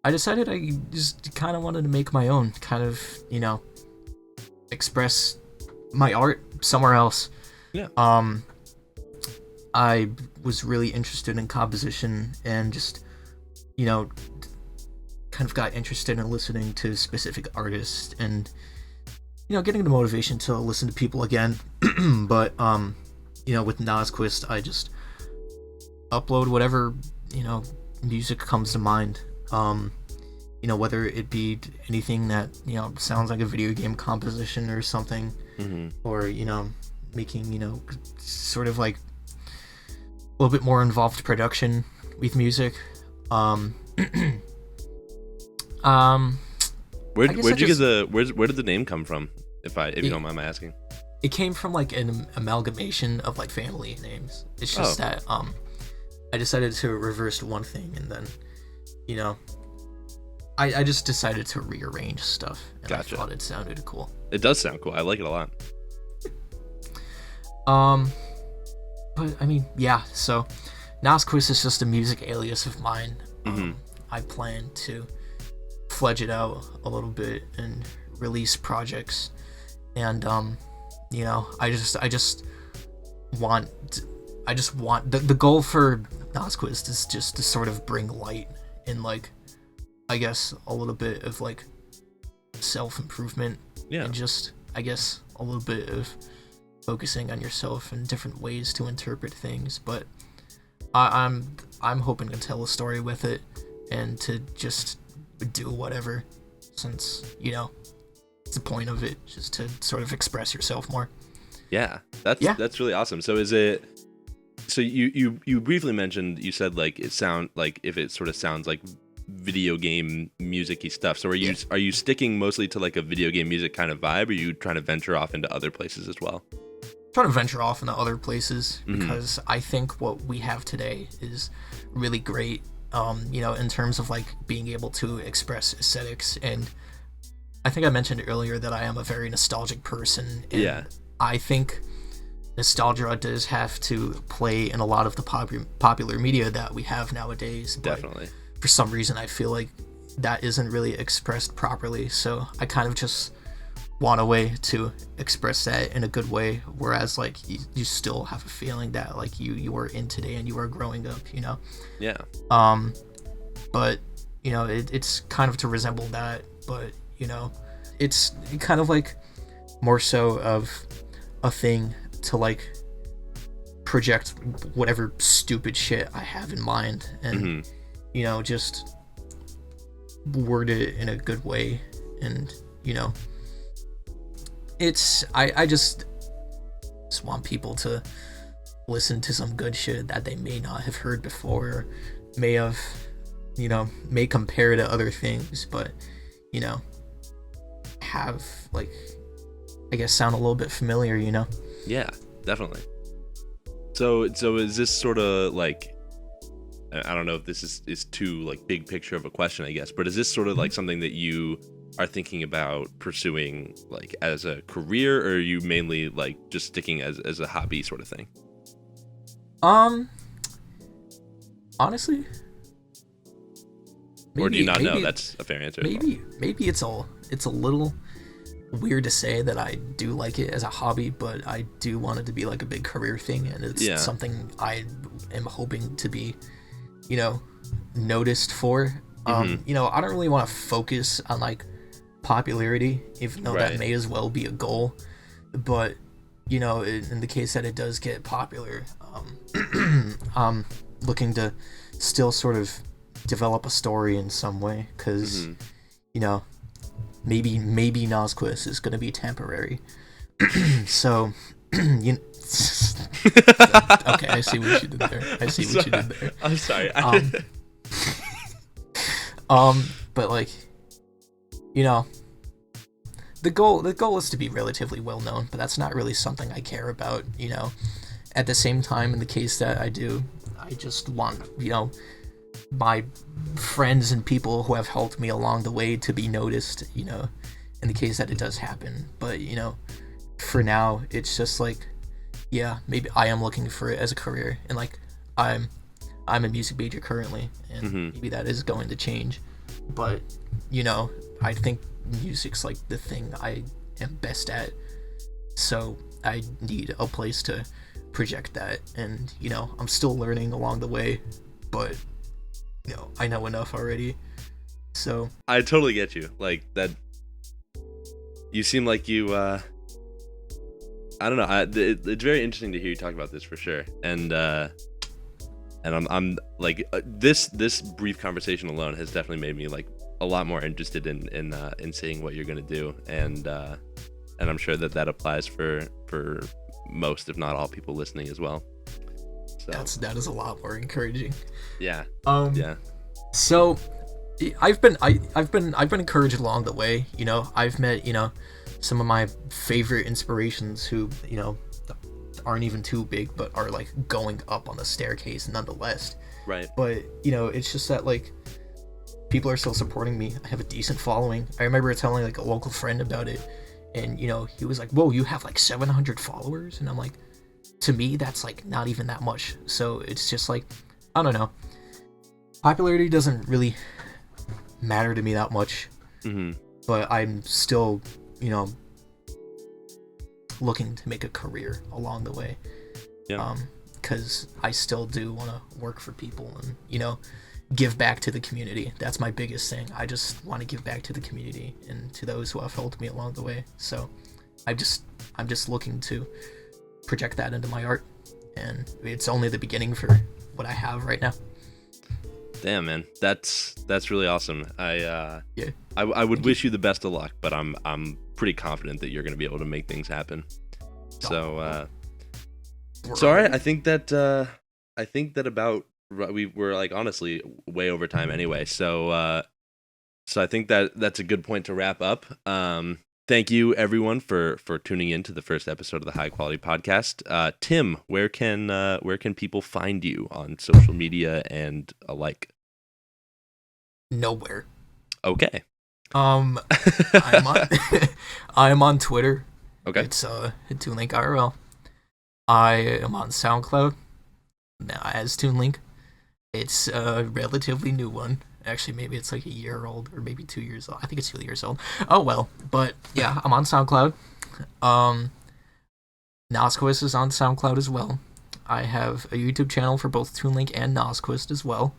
I decided I just kind of wanted to make my own, kind of express my art somewhere else. Yeah. I was really interested in composition and just kind of got interested in listening to specific artists and getting the motivation to listen to people again. But with Nosquist, I just upload whatever music comes to mind. Whether it be anything that sounds like a video game composition or something, mm-hmm. or making sort of like a little bit more involved production with music. Where did the name come from? If you don't mind my asking. It came from like an amalgamation of like family names. It's just that I decided to reverse one thing and then I just decided to rearrange stuff and Gotcha. I thought it sounded cool. It does sound cool. I like it a lot. But I mean, yeah, so Nosquist is just a music alias of mine. Mm-hmm. I plan to fledge it out a little bit and release projects. And I just want the goal for Nosquist is just to sort of bring light and like I guess a little bit of like self-improvement. Yeah. And just I guess a little bit of focusing on yourself and different ways to interpret things. But I'm hoping to tell a story with it and to just do whatever, since it's the point of it, just to sort of express yourself more. Yeah, that's really awesome. So is it? So you briefly mentioned, you said like it sound like if it sort of sounds like video game music-y stuff. So are you sticking mostly to like a video game music kind of vibe, or are you trying to venture off into other places as well? Trying to venture off into other places, Mm-hmm. because I think what we have today is really great. In terms of like being able to express aesthetics, and I think I mentioned earlier that I am a very nostalgic person, and Yeah. I think nostalgia does have to play in a lot of the popular media that we have nowadays. Definitely. But for some reason, I feel like that isn't really expressed properly, so I kind of just want a way to express that in a good way, whereas like you still have a feeling that like you are in today and you are growing up, Yeah. But it's kind of to resemble that, but it's kind of like more so of a thing to like project whatever stupid shit I have in mind, and Mm-hmm. Just word it in a good way, and it's I just want people to listen to some good shit that they may not have heard before, may have, may compare to other things, but, have, like, I guess sound a little bit familiar, Yeah, definitely. So is this sort of like, I don't know if this is too like big picture of a question, I guess, but is this sort of like something that you are thinking about pursuing like as a career, or are you mainly like just sticking as a hobby sort of thing? Honestly, or do you not know? That's a fair answer. Maybe it's a little weird to say that I do like it as a hobby, but I do want it to be like a big career thing, and it's something I am hoping to be, noticed for. I don't really want to focus on like popularity, even though that may as well be a goal. But in the case that it does get popular, I'm looking to still sort of develop a story in some way, because maybe Nazquist is going to be temporary. So okay, I see what you did there. I'm sorry. But like, the goal is to be relatively well known, but that's not really something I care about. At the same time, in the case that I do, I just want my friends and people who have helped me along the way to be noticed, in the case that it does happen. But for now, it's just like, maybe I am looking for it as a career, and like I'm a music major currently, and maybe that is going to change. But I think music's like the thing I am best at, so I need a place to project that. And I'm still learning along the way, but I know enough already. So I totally get you. Like that, you seem like you I don't know, it's very interesting to hear you talk about this for sure. And I'm like, this brief conversation alone has definitely made me like a lot more interested in seeing what you're gonna do, and I'm sure that applies for most, if not all, people listening as well. So that is a lot more encouraging. Yeah. So I've been encouraged along the way. I've met some of my favorite inspirations who aren't even too big, but are like going up on the staircase nonetheless. Right. But it's just that like people are still supporting me. I have a decent following. I remember telling like a local friend about it, and he was like, "Whoa, you have like 700 followers?" And I'm like, to me, that's like not even that much. So it's just like, I don't know. Popularity doesn't really matter to me that much. But I'm still, looking to make a career along the way. Yeah. Because I still do want to work for people and, give back to the community. That's my biggest thing. I just want to give back to the community and to those who have helped me along the way. So I'm just looking to project that into my art, and it's only the beginning for what I have right now. Damn, man, that's really awesome. I would wish you the best of luck, but I'm pretty confident that you're going to be able to make things happen. So all right, I think that about, we're like honestly way over time anyway. So I think that's a good point to wrap up. Thank you everyone for tuning in to the first episode of the High Quality Podcast. Tim, where can people find you on social media and alike? Nowhere. Okay. I'm on Twitter. Okay. It's toonlink IRL. I am on SoundCloud now as toonlink. It's a relatively new one. Actually, maybe it's like a year old, or maybe 2 years old. I think it's 2 years old. Oh well. But yeah, I'm on SoundCloud. Nazquist is on SoundCloud as well. I have a YouTube channel for both toonlink and Nazquist as well.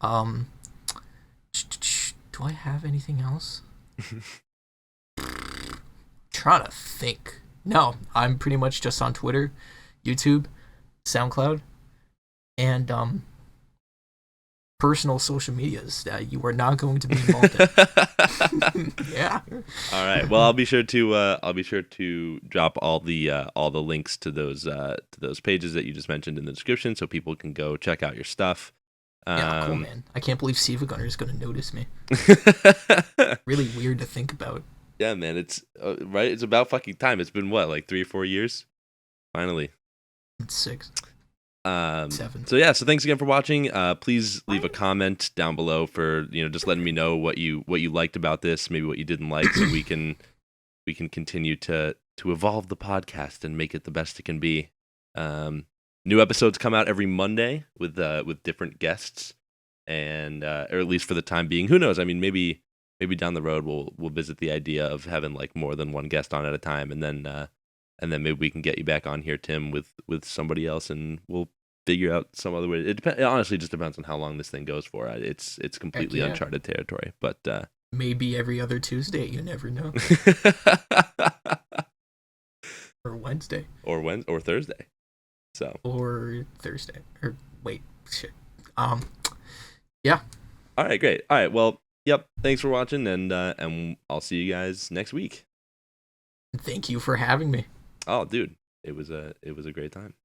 Do I have anything else? Trying to think. No, I'm pretty much just on Twitter, YouTube, SoundCloud, and personal social medias that you are not going to be involved in. Yeah. All right. Well, I'll be sure to drop all the links to those pages that you just mentioned in the description, so people can go check out your stuff. Yeah, cool, man. I can't believe Siva Gunner is going to notice me. Really weird to think about. Yeah, man. It's right. It's about fucking time. It's been what, like 3 or 4 years? Finally. It's 6. 7. So yeah, so thanks again for watching. Please leave a comment down below for just letting me know what you liked about this, maybe what you didn't like, so we can continue to evolve the podcast and make it the best it can be. New episodes come out every Monday with different guests, and or at least for the time being. Who knows? I mean, maybe down the road we'll visit the idea of having like more than one guest on at a time, and then maybe we can get you back on here, Tim, with somebody else, and we'll figure out some other way. It honestly just depends on how long this thing goes for. It's completely uncharted territory, but maybe every other Tuesday. You never know. Or Wednesday. Or Thursday. So. Or Thursday. Or wait, shit. Yeah. All right, great. All right, well, yep. Thanks for watching, and I'll see you guys next week. Thank you for having me. Oh, dude, it was a great time.